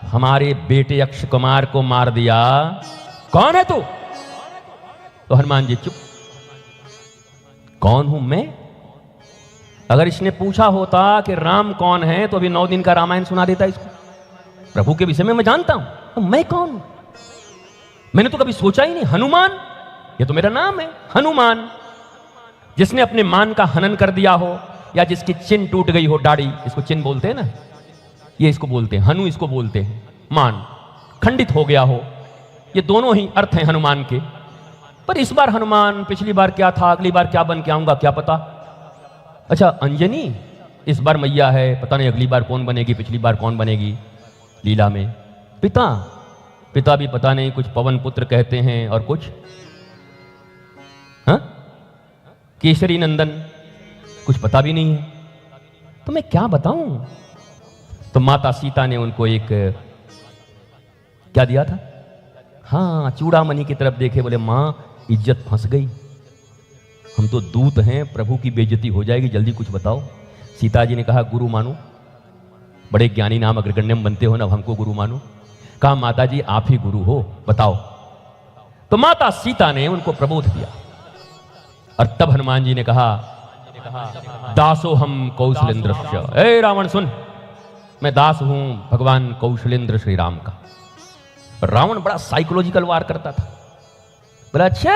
हमारे बेटे अक्ष कुमार को मार दिया, कौन है तू? तो हनुमान जी चुप। कौन हूं मैं? अगर इसने पूछा होता कि राम कौन है तो अभी 9 दिन का रामायण सुना देता इसको। प्रभु के विषय में मैं जानता हूं, तो मैं कौन हूं? मैंने तो कभी सोचा ही नहीं। हनुमान, ये तो मेरा नाम है, हनुमान। जिसने अपने मान का हनन कर दिया हो, या जिसकी चिन टूट गई हो, दाढ़ी, इसको चिन बोलते हैं ना, ये इसको बोलते हैं, हनु इसको बोलते हैं, मान खंडित हो गया हो, ये दोनों ही अर्थ हैं हनुमान के। पर इस बार हनुमान, पिछली बार क्या था, अगली बार क्या बन के आऊंगा क्या पता। अच्छा अंजनी इस बार मैया है, पता नहीं अगली बार कौन बनेगी, पिछली बार कौन बनेगी लीला में। पिता, पिता भी पता नहीं, कुछ पवन पुत्र कहते हैं और कुछ हाँ केसरी नंदन, कुछ पता भी नहीं है। तो मैं क्या बताऊं। तो माता सीता ने उनको एक क्या दिया था, हाँ चूड़ामणि की तरफ देखे, बोले मां इज्जत फंस गई, हम तो दूत हैं, प्रभु की बेइज्जती हो जाएगी, जल्दी कुछ बताओ। सीता जी ने कहा गुरु मानो, बड़े ज्ञानी नाम अग्रगण्यम बनते हो ना, अब हमको गुरु मानो। कहा माता जी आप ही गुरु हो, बताओ। तो माता सीता ने उनको प्रबोध दिया। और तब हनुमान जी ने कहा दासो हम कौशलेंद्र। ए रावण सुन, मैं दास हूं भगवान कौशलेंद्र श्री राम का। रावण बड़ा साइकोलॉजिकल वार करता था। बोला अच्छा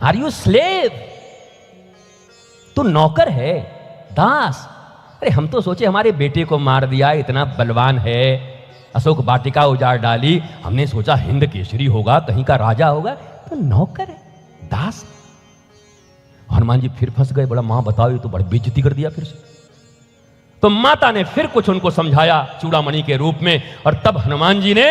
आर यू स्लेव, तू नौकर है, दास? अरे हम तो सोचे हमारे बेटे को मार दिया, इतना बलवान है, अशोक वाटिका उजाड़ डाली, हमने सोचा हिंद केसरी होगा, कहीं का राजा होगा, तो नौकर है, दास। हनुमान जी फिर फंस गए, बोला मां बताओ, ये तो बड़ी बेइज्जती कर दिया फिर से। तो माता ने फिर कुछ उनको समझाया चूड़ामणि के रूप में, और तब हनुमान जी ने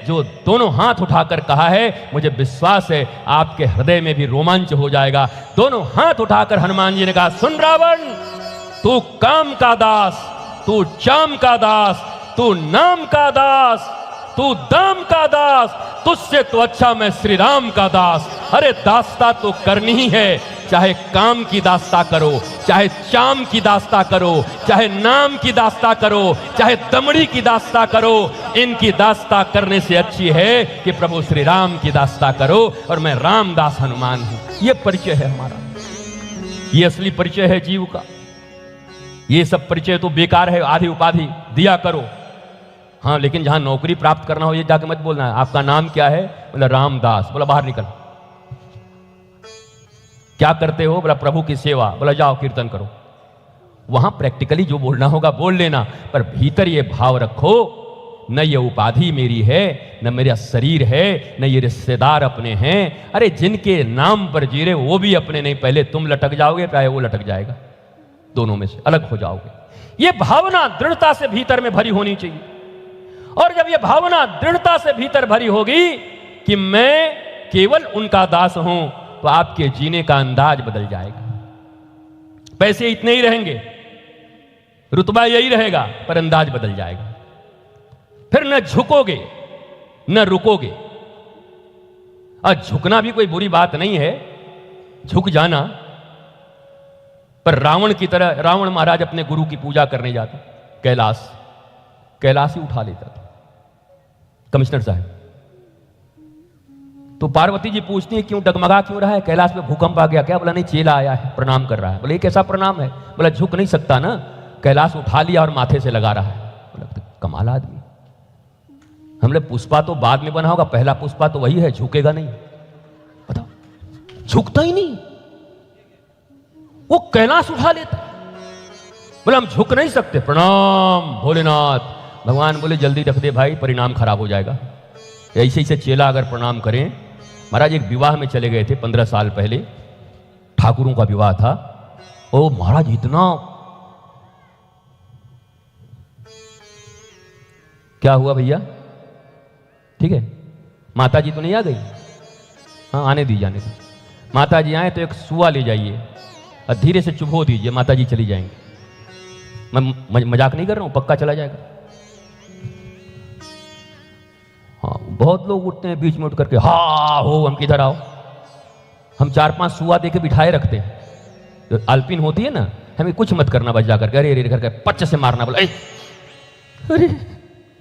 जो दोनों हाथ उठाकर कहा है, मुझे विश्वास है आपके हृदय में भी रोमांच हो जाएगा। दोनों हाथ उठाकर हनुमान जी ने कहा, सुन रावण, तू काम का दास, तू चाम का दास, तू नाम का दास, तू दाम का दास, तुझसे तो अच्छा मैं श्री राम का दास। अरे दास्ता तो करनी ही है, चाहे काम की दास्ता करो, चाहे चाम की दास्ता करो, चाहे नाम की दास्ता करो, चाहे दमड़ी की दास्ता करो, इनकी दास्ता करने से अच्छी है कि प्रभु श्री राम की दास्ता करो, और मैं रामदास हनुमान हूं। यह परिचय है हमारा, ये असली परिचय है जीव का। ये सब परिचय तो बेकार है, आधी उपाधि दिया करो, हाँ, लेकिन जहां नौकरी प्राप्त करना हो ये जाके मत बोलना है आपका नाम क्या है, बोला रामदास, बोला बाहर निकल। क्या करते हो, बोला प्रभु की सेवा, बोला जाओ कीर्तन करो। वहां प्रैक्टिकली जो बोलना होगा बोल लेना, पर भीतर ये भाव रखो, न ये उपाधि मेरी है, न मेरा शरीर है, न ये रिश्तेदार अपने हैं। अरे जिनके नाम पर जी रहे वो भी अपने नहीं, पहले तुम लटक जाओगे, चाहे वो लटक जाएगा, दोनों में से अलग हो जाओगे। ये भावना दृढ़ता से भीतर में भरी होनी चाहिए, और जब ये भावना दृढ़ता से भीतर भरी होगी कि मैं केवल उनका दास हूं, तो आपके जीने का अंदाज बदल जाएगा। पैसे इतने ही रहेंगे, रुतबा यही रहेगा, पर अंदाज बदल जाएगा। फिर न झुकोगे न रुकोगे। और झुकना भी कोई बुरी बात नहीं है, झुक जाना, पर रावण की तरह रावण महाराज अपने गुरु की पूजा करने जाते, कैलाश ही उठा लेता था कमिश्नर साहब। तो पार्वती जी पूछती है क्यों डगमगा क्यों रहा है, कैलाश में भूकंप आ गया क्या? बोला नहीं, चेला आया है प्रणाम कर रहा है। बोले कैसा प्रणाम है? बोला झुक नहीं सकता ना, कैलाश उठा लिया और माथे से लगा रहा है। बोला तो कमाल आदमी। हमने पुष्पा तो बाद में बना होगा, पहला पुष्पा तो वही है, झुकेगा नहीं, बताओ, झुकता ही नहीं, वो कैलाश उठा लेता। बोले हम झुक नहीं सकते, प्रणाम भोलेनाथ। भगवान बोले जल्दी रख दे भाई, परिणाम खराब हो जाएगा। ऐसे ऐसे चेला अगर प्रणाम करें। महाराज एक विवाह में चले गए थे 15 साल पहले, ठाकुरों का विवाह था। ओ महाराज इतना क्या हुआ भैया? ठीक है, माता जी तो नहीं आ गई? हाँ आने दीजिए, आने दीजिए। माता जी आए तो एक सुआ ले जाइए और धीरे से चुभो दीजिए, माता जी चली जाएंगी। मैं मजाक नहीं कर रहा हूं, पक्का चला जाएगा। हाँ, बहुत लोग उठते हैं बीच में उठ करके, हाँ हो हम किधर आओ। हम 4-5 सुआ देके बिठाए रखते हैं, जो अल्पिन होती है ना, हमें कुछ मत करना, बच जा करके अरे अरे करके पच्च से मारना, बोला अरे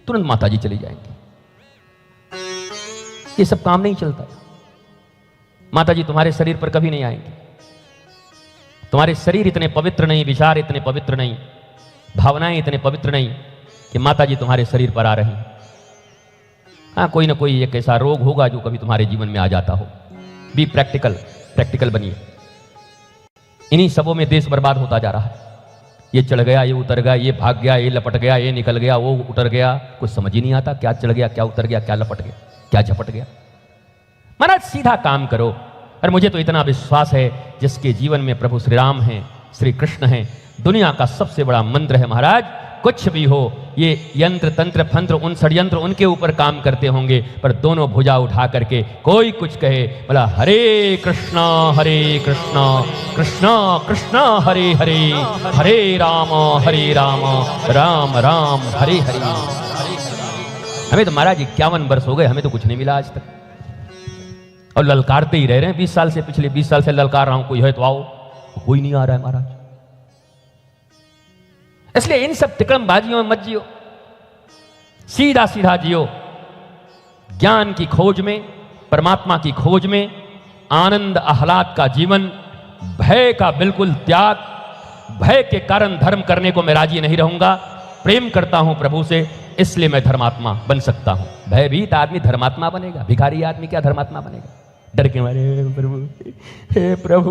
तुरंत माता जी चली जाएंगी। ये सब काम नहीं चलता। माता जी तुम्हारे शरीर पर कभी नहीं आएंगे। तुम्हारे शरीर इतने पवित्र नहीं, विचार इतने पवित्र नहीं, भावनाएं इतने पवित्र नहीं कि माता जी तुम्हारे शरीर पर आ रही। हाँ, कोई ना कोई एक ऐसा रोग होगा जो कभी तुम्हारे जीवन में आ जाता हो। बी प्रैक्टिकल बनिए। इन्हीं सबों में देश बर्बाद होता जा रहा है। ये चढ़ गया, ये उतर गया, ये भाग गया, ये लपट गया, ये निकल गया, वो उतर गया, कुछ समझ ही नहीं आता क्या चढ़ गया, क्या उतर गया, क्या लपट गया, क्या झपट गया। महाराज सीधा काम करो। और मुझे तो इतना विश्वास है, जिसके जीवन में प्रभु श्री राम हैं, श्री कृष्ण हैं, दुनिया का सबसे बड़ा मंत्र है महाराज। कुछ भी हो, ये यंत्र तंत्र फंत्र उन षड्यंत्र उनके ऊपर काम करते होंगे, पर दोनों भुजा उठा करके कोई कुछ कहे, बोला हरे कृष्णा कृष्णा कृष्णा हरे हरे, हरे राम राम राम हरे हरे। हमें तो महाराज 51 वर्ष हो गए, हमें तो कुछ नहीं मिला आज तक, और ललकारते ही रह रहे हैं। 20 साल से, पिछले 20 साल से ललकार रहा हूं, कोई है तो आओ, कोई नहीं आ रहा है महाराज। इसलिए इन सब तिकड़मबाजियों में मत जियो, सीधा सीधा जियो। ज्ञान की खोज में, परमात्मा की खोज में, आनंद आह्लाद का जीवन, भय का बिल्कुल त्याग। भय के कारण धर्म करने को मैं राजी नहीं रहूंगा। प्रेम करता हूं प्रभु से, इसलिए मैं धर्मात्मा बन सकता हूं। भयभीत आदमी धर्मात्मा बनेगा, भिखारी आदमी क्या धर्मात्मा बनेगा? डर के मारे प्रभु, हे प्रभु।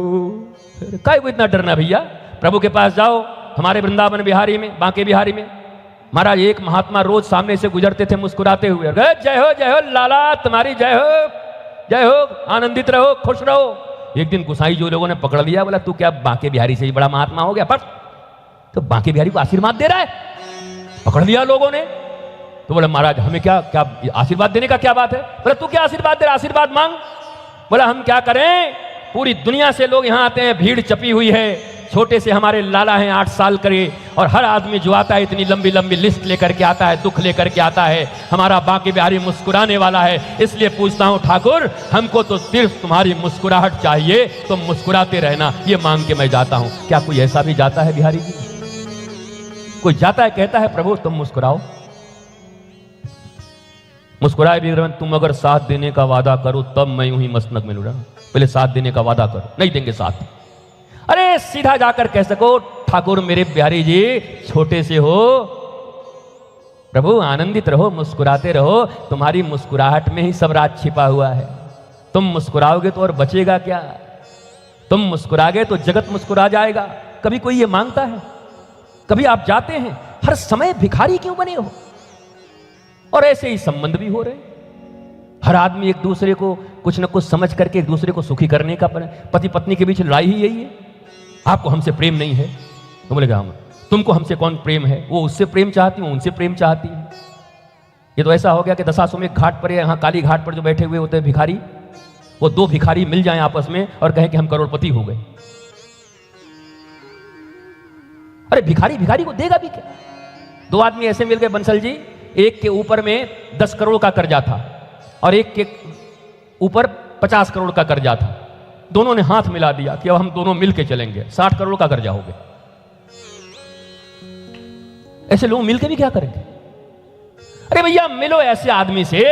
काय को इतना डरना भैया? प्रभु के पास जाओ, हमारे वृंदावन बिहारी में, बांके बिहारी में महाराज एक महात्मा रोज सामने से गुजरते थे मुस्कुराते हुए, जय हो लाला, तुम्हारी जय हो, आनंदित रहो, खुश रहो। एक दिन गुसाई जो लोगों ने पकड़ लिया, बोला तू क्या बांके बिहारी से ही बड़ा महात्मा हो गया? पर तो बांके बिहारी को आशीर्वाद दे रहा है। पकड़ लिया लोगों ने। तो बोला महाराज हमें क्या आशीर्वाद देने का क्या बात है? बोला तू क्या आशीर्वाद दे रहा, आशीर्वाद मांग। बोला हम क्या करें, पूरी दुनिया से लोग यहां आते हैं, भीड़ चपी हुई है। छोटे से हमारे लाला हैं 8 साल करे, और हर आदमी जो आता है इतनी लंबी लंबी लिस्ट लेकर के आता है, दुख लेकर के आता है। हमारा बांके बिहारी मुस्कुराने वाला है, इसलिए पूछता हूं ठाकुर, हमको तो सिर्फ तुम्हारी मुस्कुराहट चाहिए, तुम मुस्कुराते रहना, ये मांग के मैं जाता हूं। क्या कोई ऐसा भी जाता है बिहारी जी? कोई जाता है कहता है प्रभु तुम मुस्कुराओ? मुस्कुराए भी तुम अगर साथ देने का वादा करो तब मैं यूं ही मसनक में लुटा। पहले साथ देने का वादा करो, नहीं देंगे साथ। अरे सीधा जाकर कह सको ठाकुर मेरे बिहारी जी छोटे से हो, प्रभु आनंदित रहो, मुस्कुराते रहो, तुम्हारी मुस्कुराहट में ही सब राज छिपा हुआ है। तुम मुस्कुराओगे तो और बचेगा क्या? तुम मुस्कुरागे तो जगत मुस्कुरा जाएगा। कभी कोई ये मांगता है? कभी आप जाते हैं, हर समय भिखारी क्यों बने हो? और ऐसे ही संबंध भी हो रहे। हर आदमी एक दूसरे को कुछ न कुछ समझ करके एक दूसरे को सुखी करने का, पति पत्नी के बीच लड़ाई ही यही है। आपको हमसे प्रेम नहीं है तो बोलेगा हम, तुमको हमसे कौन प्रेम है? वो उससे प्रेम चाहती हूं, उनसे प्रेम चाहती है। ये तो ऐसा हो गया कि दशाश्वमेध घाट पर, यहाँ काली घाट पर जो बैठे हुए होते हैं भिखारी, वो 2 भिखारी मिल जाएं आपस में और कहें कि हम करोड़पति हो गए। अरे भिखारी भिखारी को देगा भी क्या? 2 आदमी ऐसे मिल गए बंसल जी, एक के ऊपर में 10 करोड़ का कर्जा था और एक के ऊपर 50 करोड़ का कर्जा था। दोनों ने हाथ मिला दिया कि अब हम दोनों मिलके चलेंगे, 60 करोड़ का कर्जा हो गया। ऐसे लोग मिलके भी क्या करेंगे? अरे भैया मिलो ऐसे आदमी से,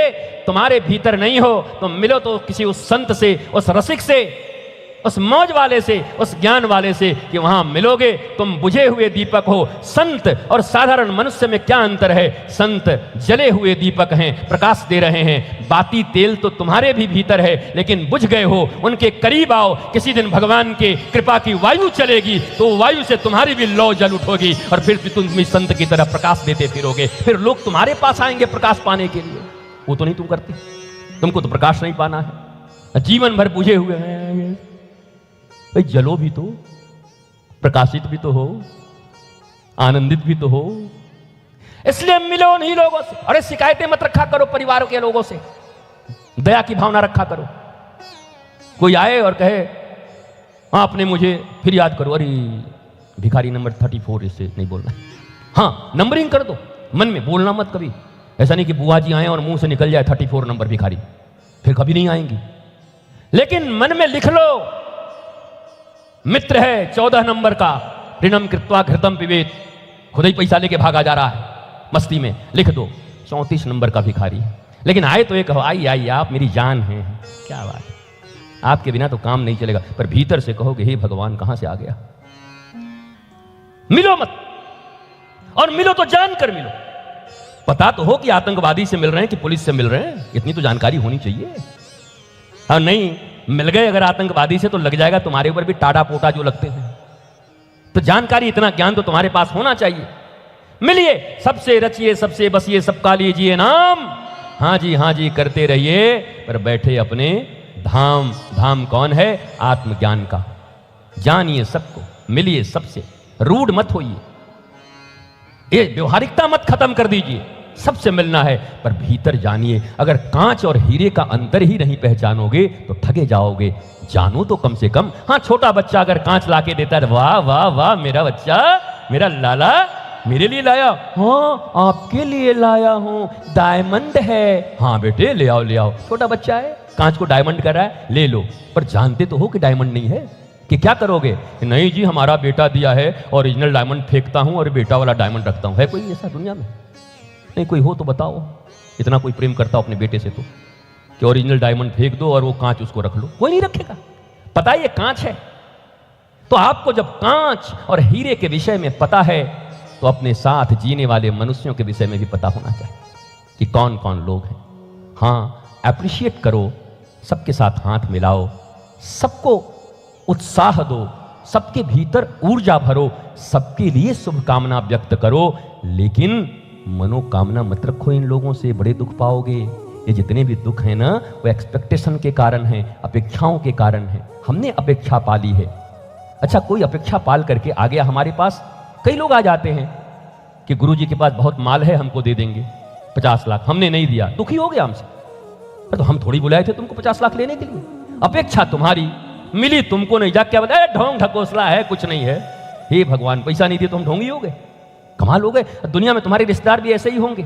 तुम्हारे भीतर नहीं हो तो मिलो तो किसी उस संत से, उस रसिक से, उस मौज वाले से, उस ज्ञान वाले से, कि वहां मिलोगे तुम बुझे हुए दीपक हो। संत और साधारण मनुष्य में क्या अंतर है? संत जले हुए दीपक हैं, प्रकाश दे रहे हैं। बाती तेल तो तुम्हारे भी भीतर है लेकिन बुझ गए हो। उनके करीब आओ, किसी दिन भगवान के कृपा की वायु चलेगी तो वायु से तुम्हारी भी लौ जल उठोगी और फिर तुम भी संत की तरह प्रकाश देते फिरोगे। फिर लोग तुम्हारे पास आएंगे प्रकाश पाने के लिए। वो तो नहीं तुम करते, तुमको तो प्रकाश नहीं पाना है, जीवन भर बुझे हुए हैं। भाई जलो भी तो, प्रकाशित भी तो हो, आनंदित भी तो हो। इसलिए मिलो उन्हीं लोगों से। अरे शिकायतें मत रखा करो परिवारों के लोगों से, दया की भावना रखा करो। कोई आए और कहे हाँ आपने मुझे फिर याद करो, अरे भिखारी नंबर 34 इससे नहीं बोलना, हाँ नंबरिंग कर दो, मन में बोलना मत कभी। ऐसा नहीं कि बुआ जी आए और मुंह से निकल जाए 34 नंबर भिखारी, फिर कभी नहीं आएंगी। लेकिन मन में लिख लो मित्र है 14 नंबर का, ऋणम कृत्वा घृतम पिबेत, खुद ही पैसा लेके भागा जा रहा है मस्ती में, लिख दो 34 नंबर का भिखारी। लेकिन आए तो एक कहो आई आई आप मेरी जान है, क्या बात है, आपके बिना तो काम नहीं चलेगा। पर भीतर से कहोगे हे भगवान कहां से आ गया। मिलो मत, और मिलो तो जानकर मिलो। पता तो हो कि आतंकवादी से मिल रहे हैं कि पुलिस से मिल रहे हैं, इतनी तो जानकारी होनी चाहिए। और नहीं मिल गए अगर आतंकवादी से तो लग जाएगा तुम्हारे ऊपर भी टाटा पोटा जो लगते हैं। तो जानकारी, इतना ज्ञान तो तुम्हारे पास होना चाहिए। मिलिए, सबसे रचिए, सबसे बसिए, सबका लीजिए नाम, हाँ जी करते रहिए, पर बैठे अपने धाम। धाम कौन है? आत्मज्ञान का। जानिए सबको, मिलिए सबसे, रूढ़ मत होइए, ये व्यवहारिकता मत खत्म कर दीजिए। सबसे मिलना है पर भीतर जानिए। अगर कांच और हीरे का अंतर ही नहीं पहचानोगे तो ठगे जाओगे। जानो तो कम से कम। हाँ छोटा बच्चा अगर कांच लाके देता है, वाह वाह वाह मेरा बच्चा, मेरा लाला मेरे लिए लाया, हाँ आपके लिए लाया हूं, डायमंड है, हाँ बेटे ले आओ ले आओ। छोटा बच्चा है, कांच को डायमंड कर रहा है, ले लो। पर जानते तो हो कि डायमंड नहीं है। कि क्या करोगे? नहीं जी हमारा बेटा दिया है, ओरिजिनल डायमंड फेंकता हूं और बेटा वाला डायमंड रखता हूं। है कोई ऐसा दुनिया में? नहीं कोई हो तो बताओ। इतना कोई प्रेम करता हो अपने बेटे से तो कि ओरिजिनल डायमंड फेंक दो और वो कांच उसको रख लो। कोई नहीं रखेगा, पता है ये कांच है। तो आपको जब कांच और हीरे के विषय में पता है तो अपने साथ जीने वाले मनुष्यों के विषय में भी पता होना चाहिए कि कौन कौन लोग हैं। हाँ एप्रिशिएट करो, सबके साथ हाथ मिलाओ, सबको उत्साह दो, सबके भीतर ऊर्जा भरो, सबके लिए शुभकामना व्यक्त करो। लेकिन मनोकामना मत रखो इन लोगों से, बड़े दुख पाओगे। ये जितने भी दुख हैं ना, वो एक्सपेक्टेशन के कारण हैं, अपेक्षाओं के कारण हैं। हमने अपेक्षा पाली है। अच्छा, कोई अपेक्षा पाल करके आ गया हमारे पास। कई लोग आ जाते हैं कि गुरुजी के पास बहुत माल है, हमको दे देंगे 50 लाख। हमने नहीं दिया, दुखी हो गया हमसे। तो हम थोड़ी बुलाए थे तुमको 50 लाख लेने के लिए। अपेक्षा तुम्हारी, मिली तुमको नहीं। जाके बताया ढोंग ढकोसला है, कुछ नहीं है। हे भगवान, पैसा नहीं दिए तो हम ढोंगी हो गए, कमाल हो गए। दुनिया में तुम्हारे रिश्तेदार भी ऐसे ही होंगे।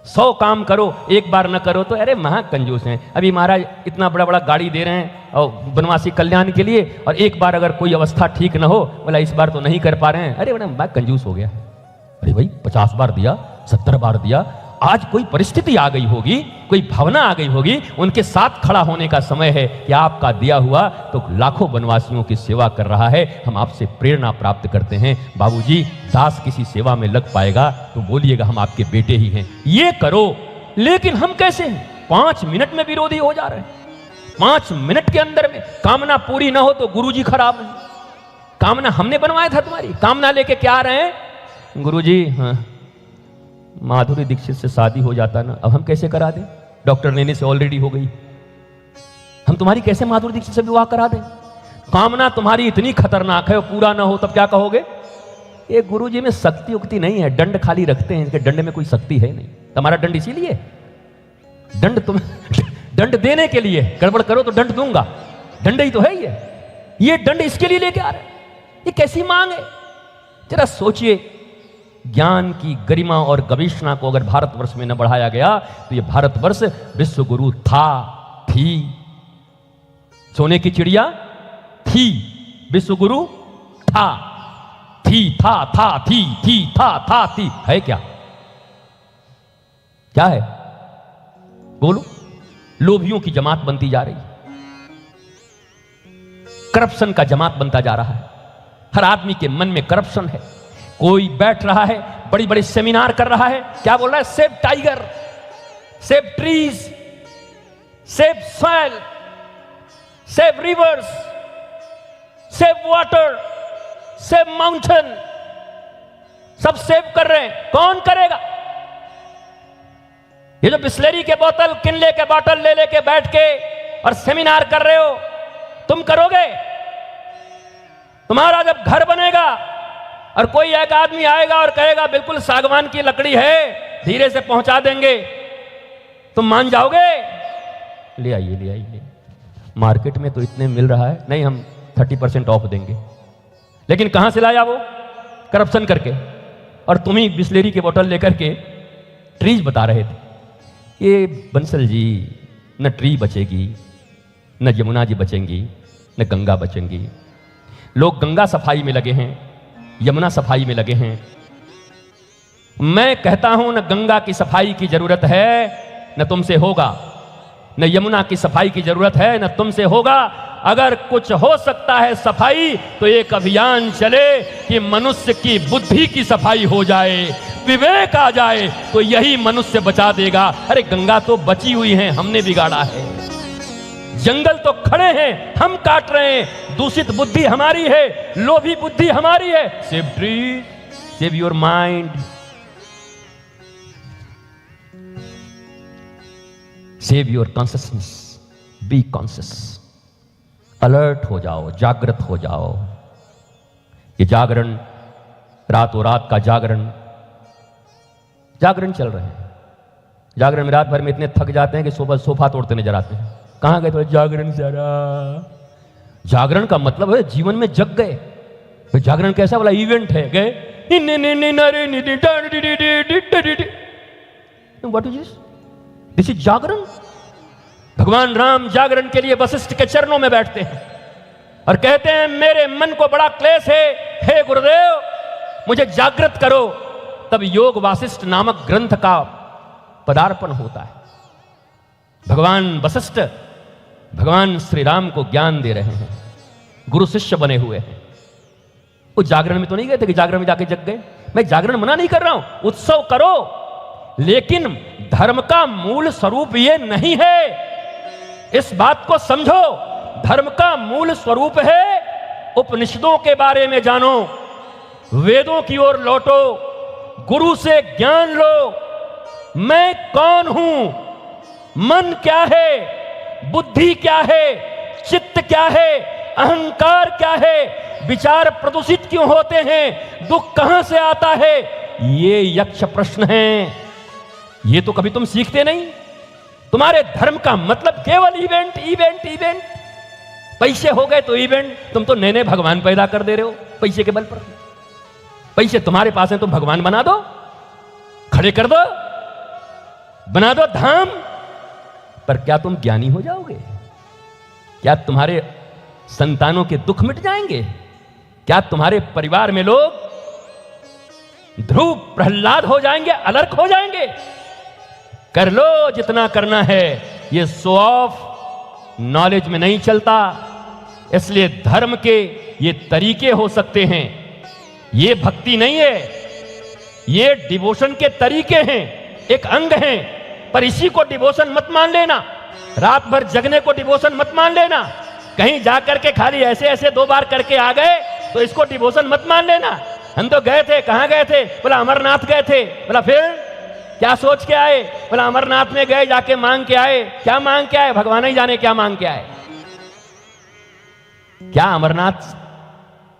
100 काम करो, एक बार न करो तो अरे महा कंजूस हैं। अभी महाराज इतना बड़ा बड़ा गाड़ी दे रहे हैं और बनवासी कल्याण के लिए, और एक बार अगर कोई अवस्था ठीक न हो, बोला इस बार तो नहीं कर पा रहे हैं। अरे बड़ा कंजूस हो गया। अरे भाई 50 बार दिया, 70 बार दिया। आज कोई परिस्थिति आ गई होगी, कोई भावना आ गई होगी, उनके साथ खड़ा होने का समय है कि आपका दिया हुआ तो लाखों वनवासियों की सेवा कर रहा है। हम आपसे प्रेरणा प्राप्त करते हैं। बाबूजी, दास किसी सेवा में लग पाएगा तो बोलिएगा हम आपके बेटे ही हैं, ये करो। लेकिन हम कैसे हैं? 5 मिनट में विरोधी हो जा रहे हैं। 5 मिनट के अंदर में कामना पूरी ना हो तो गुरुजी खराब है। कामना हमने बनवाया था, तुम्हारी कामना लेके क्या आ रहे हैं? गुरुजी, हाँ माधुरी दीक्षित से शादी हो जाता ना, अब हम कैसे करा दें? डॉक्टर लेने से ऑलरेडी हो गई, हम तुम्हारी कैसे माधुरी दीक्षित से विवाह करा दें? कामना तुम्हारी इतनी खतरनाक है, पूरा ना हो तब क्या कहोगे? ये गुरुजी में शक्ति उक्ति नहीं है, दंड खाली रखते हैं। इसके दंड में कोई शक्ति है नहीं। तुम्हारा दंड इसीलिए, दंड तुम दंड देने के लिए, गड़बड़ करो तो दंड दूंगा, दंड ही तो है ये दंड इसके लिए लेके आ रहे हैं। ये कैसी मांग है? जरा सोचिए। ज्ञान की गरिमा और गवेषणा को अगर भारतवर्ष में न बढ़ाया गया तो ये भारतवर्ष विश्व गुरु था, थी, सोने की चिड़िया थी, विश्व गुरु था, थी, था, थी, था, थी, है क्या? क्या है? बोलो। लोभियों की जमात बनती जा रही, करप्शन का जमात बनता जा रहा है। हर आदमी के मन में करप्शन है। कोई बैठ रहा है, बड़ी बड़ी सेमिनार कर रहा है, क्या बोल रहा है? Save tiger, save trees, save soil, save reverse, save water, save mountain, सब सेव कर रहे हैं। कौन करेगा? ये जो बिस्लेरी के बोतल, किनले के बोतल ले लेके बैठ के और सेमिनार कर रहे हो, तुम करोगे? तुम्हारा जब घर बनेगा और कोई एक आदमी आएगा और कहेगा बिल्कुल सागवान की लकड़ी है, धीरे से पहुंचा देंगे, तुम मान जाओगे? ले आइए, ले आइए, मार्केट में तो इतने मिल रहा है, नहीं हम 30% ऑफ देंगे। लेकिन कहां से लाया वो? करप्शन करके। और तुम ही बिस्लेरी के बोतल लेकर के ट्रीज बता रहे थे। ये बंसल जी, न ट्री बचेगी, न यमुना जी बचेंगी, न गंगा बचेंगी। लोग गंगा सफाई में लगे हैं, यमुना सफाई में लगे हैं। मैं कहता हूं न गंगा की सफाई की जरूरत है, न तुमसे होगा, न यमुना की सफाई की जरूरत है, न तुमसे होगा। अगर कुछ हो सकता है सफाई तो एक अभियान चले कि मनुष्य की बुद्धि की सफाई हो जाए, विवेक आ जाए, तो यही मनुष्य बचा देगा। अरे गंगा तो बची हुई है, हमने बिगाड़ा है। जंगल तो खड़े हैं, हम काट रहे हैं। दूषित बुद्धि हमारी है, लोभी बुद्धि हमारी है। Save trees, save your mind, save your consciousness, be conscious, alert हो जाओ, जागृत हो जाओ। ये जागरण, रातों रात का जागरण चल रहे हैं। जागरण में रात भर में इतने थक जाते हैं कि सुबह सोफा तोड़ते नजर आते हैं। कहां गए थोड़े जागरण जरा? जागरण का मतलब है जीवन में जग गए। तो जागरण कैसा वाला इवेंट है? गए व्हाट इज दिस? इज जागरण। भगवान राम जागरण के लिए वशिष्ठ के चरणों में बैठते हैं और कहते हैं मेरे मन को बड़ा क्लेश है, हे गुरुदेव मुझे जागृत करो। तब योग वासिष्ठ नामक ग्रंथ का पदार्पण होता है। भगवान वशिष्ठ भगवान श्री राम को ज्ञान दे रहे हैं, गुरु शिष्य बने हुए हैं। वो जागरण में तो नहीं गए थे कि जागरण में जाके जग गए। मैं जागरण मना नहीं कर रहा हूं, उत्सव करो, लेकिन धर्म का मूल स्वरूप ये नहीं है। इस बात को समझो, धर्म का मूल स्वरूप है उपनिषदों के बारे में जानो, वेदों की ओर लौटो, गुरु से ज्ञान लो। मैं कौन हूं, मन क्या है, बुद्धि क्या है, चित्त क्या है, अहंकार क्या है, विचार प्रदूषित क्यों होते हैं, दुख कहां से आता है, ये यक्ष प्रश्न हैं। ये तो कभी तुम सीखते नहीं। तुम्हारे धर्म का मतलब केवल इवेंट इवेंट इवेंट। पैसे हो गए तो इवेंट। तुम तो नए नए भगवान पैदा कर दे रहे हो पैसे के बल पर। पैसे तुम्हारे पास हैं, तुम भगवान बना दो, खड़े कर दो, बना दो धाम। पर क्या तुम ज्ञानी हो जाओगे? क्या तुम्हारे संतानों के दुख मिट जाएंगे? क्या तुम्हारे परिवार में लोग ध्रुव प्रहलाद हो जाएंगे, अलर्क हो जाएंगे? कर लो जितना करना है। ये शो ऑफ नॉलेज में नहीं चलता। इसलिए धर्म के ये तरीके हो सकते हैं, ये भक्ति नहीं है, ये डिवोशन के तरीके हैं, एक अंग हैं। पर इसी को डिवोशन मत मान लेना। रात भर जगने को डिवोशन मत मान लेना। कहीं जाकर के खाली ऐसे ऐसे 2 बार करके आ गए तो इसको डिवोशन मत मान लेना। हम तो गए थे, कहां गए थे? बोला अमरनाथ गए थे। बोला फिर क्या सोच के आए? बोला अमरनाथ में गए, जाके मांग के आए। क्या मांग के आए? भगवान ही जाने क्या मांग के आए। क्या अमरनाथ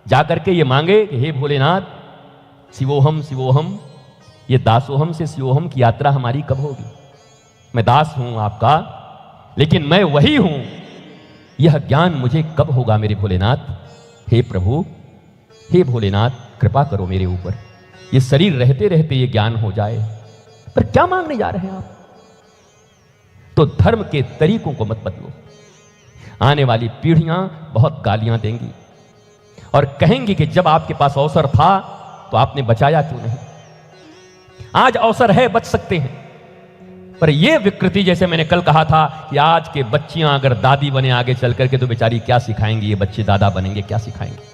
जाकर के ये मांगे कि हे भोलेनाथ, शिवोहम शिवोहम, ये दासोहम से शिवोहम की यात्रा हमारी कब होगी? मैं दास हूं आपका, लेकिन मैं वही हूं, यह ज्ञान मुझे कब होगा मेरे भोलेनाथ? हे प्रभु, हे भोलेनाथ, कृपा करो मेरे ऊपर, ये शरीर रहते रहते ये ज्ञान हो जाए। पर क्या मांगने जा रहे हैं आप? तो धर्म के तरीकों को मत बदलो। आने वाली पीढ़ियां बहुत गालियां देंगी और कहेंगी कि जब आपके पास अवसर था तो आपने बचाया क्यों नहीं? आज अवसर है, बच सकते हैं। पर यह विकृति, जैसे मैंने कल कहा था कि आज के बच्चियां अगर दादी बने आगे चल करके तो बेचारी क्या सिखाएंगी? ये बच्चे दादा बनेंगे, क्या सिखाएंगे?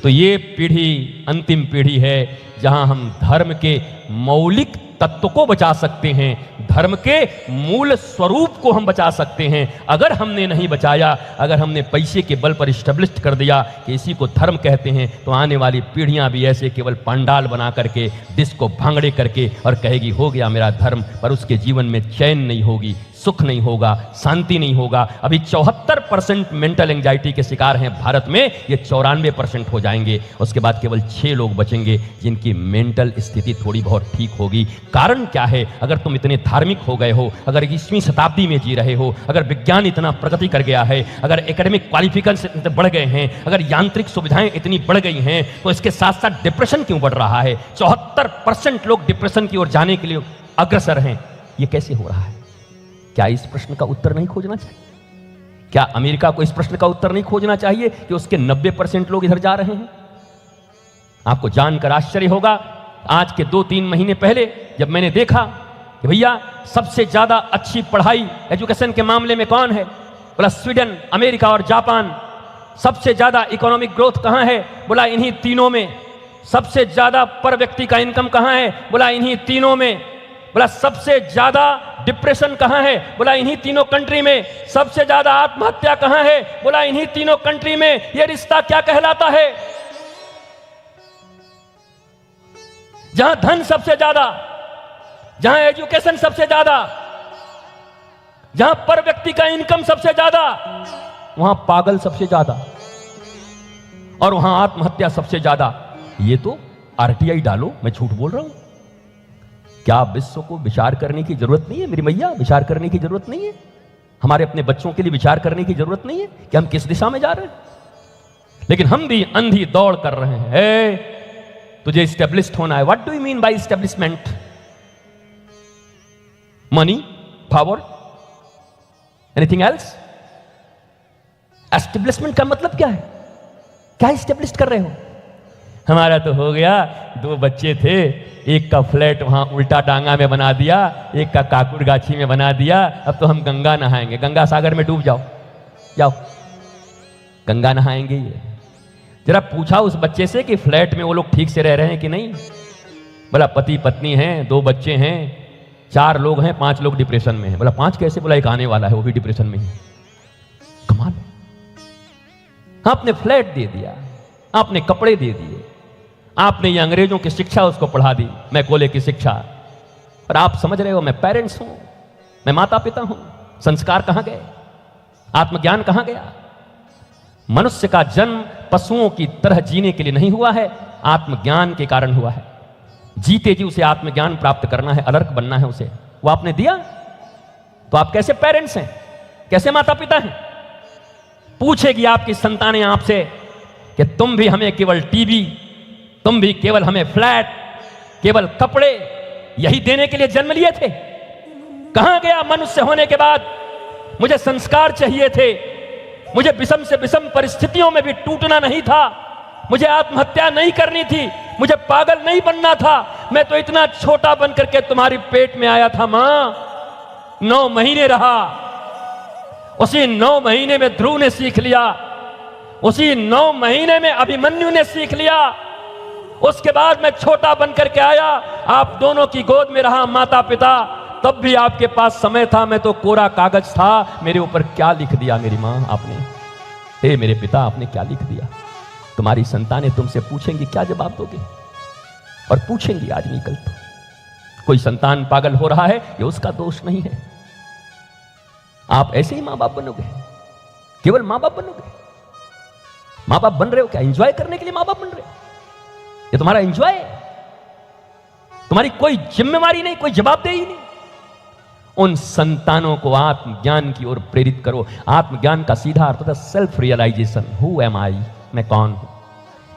तो ये पीढ़ी अंतिम पीढ़ी है जहां हम धर्म के मौलिक तत्व को बचा सकते हैं, धर्म के मूल स्वरूप को हम बचा सकते हैं। अगर हमने नहीं बचाया, अगर हमने पैसे के बल पर इस्टेब्लिश कर दिया कि इसी को धर्म कहते हैं, तो आने वाली पीढ़ियां भी ऐसे केवल पंडाल बना करके, डिस्को भांगड़े करके और कहेगी हो गया मेरा धर्म, पर उसके जीवन में चैन नहीं होगी, सुख नहीं होगा, शांति नहीं होगा। अभी 74% मेंटल एंजाइटी के शिकार हैं भारत में, ये 94% हो जाएंगे। उसके बाद केवल 6 लोग बचेंगे जिनकी मेंटल स्थिति थोड़ी बहुत ठीक होगी। कारण क्या है? अगर तुम इतने धार्मिक हो गए हो, अगर 21वीं शताब्दी में जी रहे हो, अगर विज्ञान इतना प्रगति कर गया है, अगर एकेडमिक क्वालिफिकेशन इतने बढ़ गए हैं, अगर यांत्रिक सुविधाएं इतनी बढ़ गई हैं, तो इसके साथ साथ डिप्रेशन क्यों बढ़ रहा है? 74% लोग डिप्रेशन की ओर जाने के लिए अग्रसर हैं। ये कैसे हो रहा है? क्या इस प्रश्न का उत्तर नहीं खोजना चाहिए? क्या अमेरिका को इस प्रश्न का उत्तर नहीं खोजना चाहिए कि उसके 90% लोग इधर जा रहे हैं? आपको जानकर आश्चर्य होगा, आज के 2-3 महीने पहले जब मैंने देखा कि भैया सबसे ज्यादा अच्छी पढ़ाई एजुकेशन के मामले में कौन है? बोला स्वीडन, अमेरिका और जापान। सबसे ज्यादा इकोनॉमिक ग्रोथ कहां है? बोला इन्हीं तीनों में। सबसे ज्यादा पर व्यक्ति का इनकम कहां है? बोला इन्हीं तीनों में। बोला सबसे ज्यादा डिप्रेशन कहां है? बोला इन्हीं तीनों कंट्री में। सबसे ज्यादा आत्महत्या कहां है? बोला इन्हीं तीनों कंट्री में। यह रिश्ता क्या कहलाता है? जहां धन सबसे ज्यादा, जहां एजुकेशन सबसे ज्यादा, जहां पर व्यक्ति का इनकम सबसे ज्यादा, वहां पागल सबसे ज्यादा और वहां आत्महत्या सबसे ज्यादा। ये तो आरटीआई डालो, मैं झूठ बोल रहा हूं? क्या विश्व को विचार करने की जरूरत नहीं है? मेरी मैया, विचार करने की जरूरत नहीं है? हमारे अपने बच्चों के लिए विचार करने की जरूरत नहीं है कि हम किस दिशा में जा रहे हैं? लेकिन हम भी अंधी दौड़ कर रहे हैं। तुझे स्टेब्लिश्ड होना है। What do you mean by establishment? Money, power, anything else? Establishment का मतलब क्या है? क्या स्टेब्लिश कर रहे हो? हमारा तो हो गया, 2 बच्चे थे, एक का फ्लैट वहां उल्टा डांगा में बना दिया, एक का काकुर गाछी में बना दिया। अब तो हम गंगा नहाएंगे, गंगा सागर में डूब जाओ, जाओ गंगा नहाएंगे। ये जरा पूछा उस बच्चे से कि फ्लैट में वो लोग ठीक से रह रहे हैं कि नहीं? बोला पति पत्नी हैं, 2 बच्चे हैं, 4 लोग हैं, 5 लोग डिप्रेशन में हैं। बोला 5 कैसे? बोला एक आने वाला है, वो भी डिप्रेशन में है। कमाल है। आपने फ्लैट दे दिया, आपने कपड़े दे दिए, आपने ये अंग्रेजों की शिक्षा उसको पढ़ा दी, मैकॉले की शिक्षा। और आप समझ रहे हो मैं पेरेंट्स हूं, मैं माता पिता हूं, संस्कार कहां गए, आत्मज्ञान कहां गया? मनुष्य का जन्म पशुओं की तरह जीने के लिए नहीं हुआ है, आत्मज्ञान के कारण हुआ है। जीते जी उसे आत्मज्ञान प्राप्त करना है, अलर्क बनना है उसे, वो आपने दिया। तो आप कैसे पेरेंट्स हैं, कैसे माता पिता हैं? पूछेगी आपकी संतानें आपसे कि तुम भी हमें केवल टीवी, तुम भी केवल हमें फ्लैट, केवल कपड़े यही देने के लिए जन्म लिए थे? कहां गया मनुष्य होने के बाद? मुझे संस्कार चाहिए थे, मुझे विषम से विषम परिस्थितियों में भी टूटना नहीं था, मुझे आत्महत्या नहीं करनी थी, मुझे पागल नहीं बनना था। मैं तो इतना छोटा बनकर के तुम्हारी पेट में आया था मां, 9 महीने रहा, उसी 9 महीने में ध्रुव ने सीख लिया, उसी 9 महीने में अभिमन्यु ने सीख लिया, उसके बाद मैं छोटा बनकर के आया, आप दोनों की गोद में रहा माता पिता, तब भी आपके पास समय था, मैं तो कोरा कागज था। मेरे ऊपर क्या लिख दिया मेरी मां आपने, हे मेरे पिता आपने क्या लिख दिया? तुम्हारी संतानें तुमसे पूछेंगी, क्या जवाब दोगे? और पूछेंगी आज नहीं कल तो। कोई संतान पागल हो रहा है, ये उसका दोष नहीं है। आप ऐसे ही मां बाप बनोगे, केवल मां बाप बनोगे। मां बाप बन रहे हो क्या एंजॉय करने के लिए मां बाप बन रहे हो? ये तुम्हारा एंजॉय है, तुम्हारी कोई जिम्मेवारी नहीं, कोई जवाबदेही नहीं। उन संतानों को आत्मज्ञान की ओर प्रेरित करो। आत्मज्ञान का सीधा अर्थ होता है सेल्फ रियलाइजेशन, हु एम आई, मैं कौन हूं।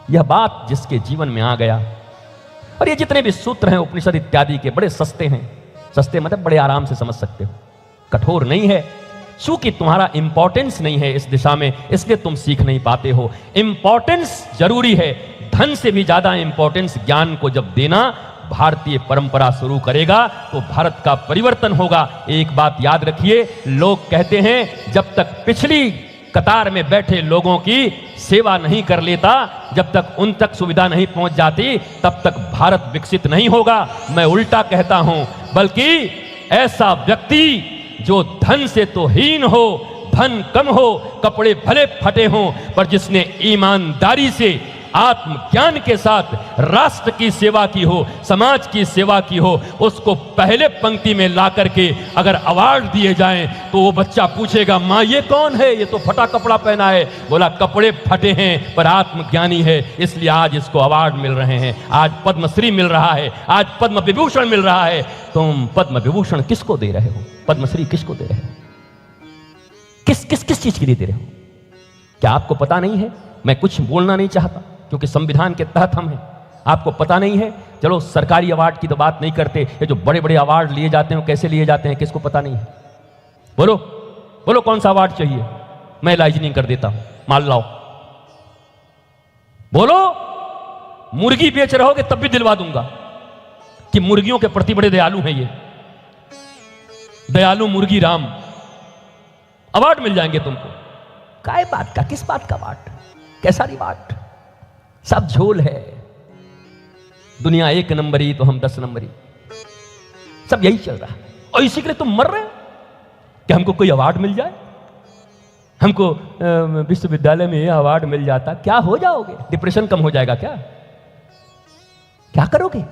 यह बात जिसके जीवन में आ गया, और ये जितने भी सूत्र हैं उपनिषद इत्यादि के बड़े सस्ते हैं, सस्ते मतलब बड़े आराम से समझ सकते हो, कठोर नहीं है। चूंकि तुम्हारा इंपॉर्टेंस नहीं है इस दिशा में, इसलिए तुम सीख नहीं पाते हो। इंपॉर्टेंस जरूरी है, धन से भी ज्यादा इंपॉर्टेंस ज्ञान को जब देना भारतीय परंपरा शुरू करेगा तो भारत का परिवर्तन होगा। एक बात याद रखिए, लोग कहते हैं जब तक पिछली कतार में बैठे लोगों की सेवा नहीं कर लेता, जब तक उन तक सुविधा नहीं पहुंच जाती, तब तक भारत विकसित नहीं होगा। मैं उल्टा कहता हूं, बल्कि ऐसा व्यक्ति जो धन से तो हीन हो, धन कम हो, कपड़े भले फटे हों, पर जिसने ईमानदारी से आत्मज्ञान के साथ राष्ट्र की सेवा की हो, समाज की सेवा की हो, उसको पहले पंक्ति में ला करके अगर अवार्ड दिए जाएं तो वो बच्चा पूछेगा मां ये कौन है, ये तो फटा कपड़ा पहना है। बोला कपड़े फटे हैं पर आत्मज्ञानी है, इसलिए आज इसको अवार्ड मिल रहे हैं, आज पद्मश्री मिल रहा है, आज पद्म विभूषण मिल रहा है। तुम पद्म विभूषण किसको दे रहे हो, पद्मश्री किसको दे रहे हो, किस किस किस चीज के लिए दे रहे हो? क्या आपको पता नहीं है? मैं कुछ बोलना नहीं चाहता क्योंकि संविधान के तहत हम हैं। आपको पता नहीं है, चलो सरकारी अवार्ड की तो बात नहीं करते, ये जो बड़े बड़े अवार्ड लिए जाते हैं कैसे लिए जाते हैं किसको पता नहीं है? बोलो बोलो कौन सा अवार्ड चाहिए, मैं लाइजनिंग कर देता हूं, माल लाओ। बोलो, मुर्गी बेच रहोगे तब भी दिलवा दूंगा कि मुर्गियों के प्रति बड़े दयालु हैं, ये दयालु मुर्गी राम, अवार्ड मिल जाएंगे तुमको। काय बात का, किस बात का अवार्ड, कैसा रिवार्ड? सब झोल है। दुनिया 1 नंबरी तो हम 10 नंबरी, सब यही चल रहा है। और इसी के लिए तुम मर रहे हो कि हमको कोई अवार्ड मिल जाए, हमको विश्वविद्यालय में यह अवार्ड मिल जाता, क्या हो जाओगे? डिप्रेशन कम हो जाएगा क्या? क्या करोगे?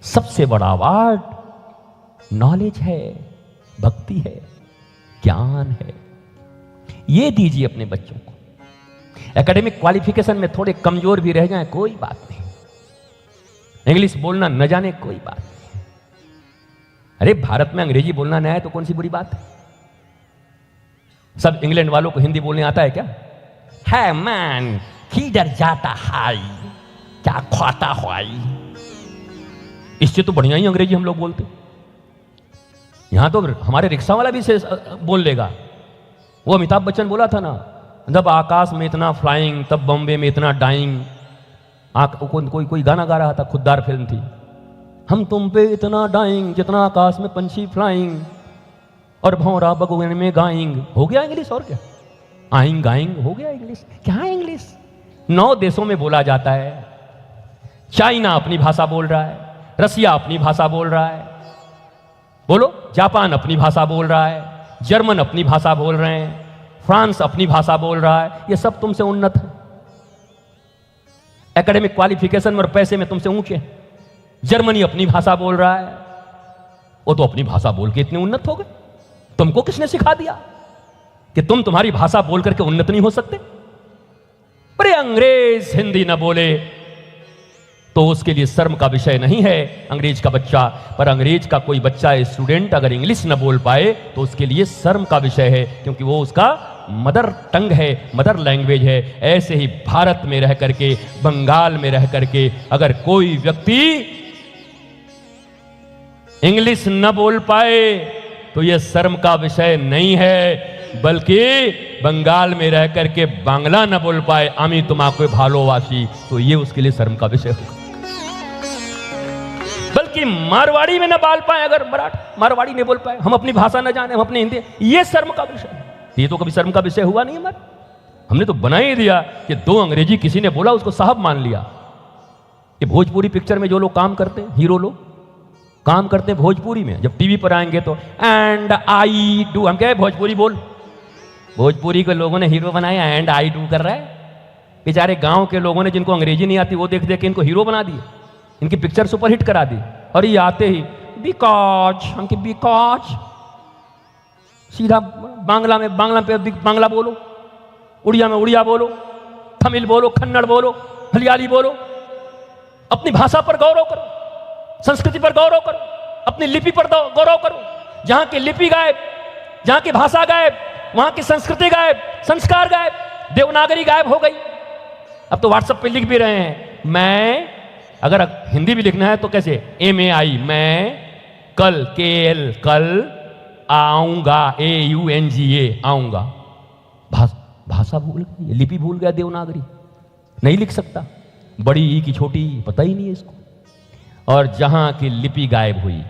सबसे बड़ा अवार्ड नॉलेज है, भक्ति है, ज्ञान है। ये दीजिए अपने बच्चों को। एकेडमिक क्वालिफिकेशन में थोड़े कमजोर भी रह जाएं कोई बात नहीं, इंग्लिश बोलना न जाने कोई बात नहीं। अरे भारत में अंग्रेजी बोलना न आए तो कौन सी बुरी बात है? सब इंग्लैंड वालों को हिंदी बोलने आता है क्या? है मैन किधर जाता हाई, क्या खाता हुआई, इससे तो बढ़िया ही अंग्रेजी हम लोग बोलते। यहां तो हमारे रिक्शा वाला भी से बोल लेगा। वो अमिताभ बच्चन बोला था ना, जब आकाश में इतना फ्लाइंग तब बॉम्बे में इतना डाइंग। कोई गाना गा रहा था, खुददार फिल्म थी, हम तुम पे इतना डाइंग जितना आकाश में पंछी फ्लाइंग और भौरा बगुन में गाइंग। हो गया इंग्लिश, और क्या आइंग गाइंग हो गया इंग्लिश। क्या इंग्लिश 9 देशों में बोला जाता है। चाइना अपनी भाषा बोल रहा है, रसिया अपनी भाषा बोल रहा है, बोलो जापान अपनी भाषा बोल रहा है, जर्मन अपनी भाषा बोल रहे हैं, फ्रांस अपनी भाषा बोल रहा है। ये सब तुमसे उन्नत है। एकेडमिक क्वालिफिकेशन में और पैसे में तुमसे ऊंचे हैं। जर्मनी अपनी भाषा बोल रहा है, वो तो अपनी भाषा बोल के इतने उन्नत हो गए। तुमको किसने सिखा दिया कि तुम तुम्हारी भाषा बोल करके उन्नत नहीं हो सकते? अरे अंग्रेज हिंदी ना बोले तो उसके लिए शर्म का विषय नहीं है अंग्रेज का बच्चा, पर अंग्रेज का कोई बच्चा स्टूडेंट अगर इंग्लिश न बोल पाए तो उसके लिए शर्म का विषय है, क्योंकि वो उसका मदर टंग है, मदर लैंग्वेज है। ऐसे ही भारत में रह करके, बंगाल में रह करके अगर कोई व्यक्ति इंग्लिश न बोल पाए तो यह शर्म का विषय नहीं है, बल्कि बंगाल में रह करके बांग्ला न बोल पाए, आमी तुम्हाको भालोवासी, तो ये उसके लिए शर्म का विषय होगा। बल्कि मारवाड़ी में न बोल पाए, अगर मारवाड़ी नहीं बोल पाए, हम अपनी भाषा न जाने, हम अपनी हिंदी, ये शर्म का विषय है। ये तो कभी शर्म का विषय हुआ नहीं हमारा। हमने तो बना ही दिया कि दो अंग्रेजी किसी ने बोला उसको साहब मान लिया। कि भोजपुरी पिक्चर में जो लोग काम करते हैं, हीरो लोग काम करते हैं भोजपुरी में, जब टीवी पर आएंगे तो एंड आई डू, हम क्या भोजपुरी बोल, भोजपुरी के लोगों ने हीरो बनाया, एंड आई डू कर रहा है। बेचारे गांव के लोगों ने जिनको अंग्रेजी नहीं आती वो देख देख के इनको हीरो बना दिए, इनकी पिक्चर सुपरहिट करा दी। और ये आते ही बिकॉज, हम के बिकॉज, सीधा बांग्ला में बांग्ला पे बांग्ला बोलो, उड़िया में उड़िया बोलो, तमिल बोलो, कन्नड़ बोलो, मलयाली बोलो। अपनी भाषा पर गौरव करो, संस्कृति पर गौरव करो, अपनी लिपि पर गौरव करो। जहां की लिपि गायब, जहां की भाषा गायब, वहां की संस्कृति गायब, संस्कार गायब, देवनागरी गायब हो गई। अब तो व्हाट्सएप पे लिख भी रहे हैं, मैं, अगर हिंदी भी लिखना है तो कैसे, MAI, मैं कल, KL, कल आऊंगा, AUNGA, आऊंगा। भाषा भूल गई, लिपि भूल गया, देवनागरी नहीं लिख सकता, बड़ी ई की छोटी पता ही नहीं है इसको। और जहां की लिपि गायब हुई,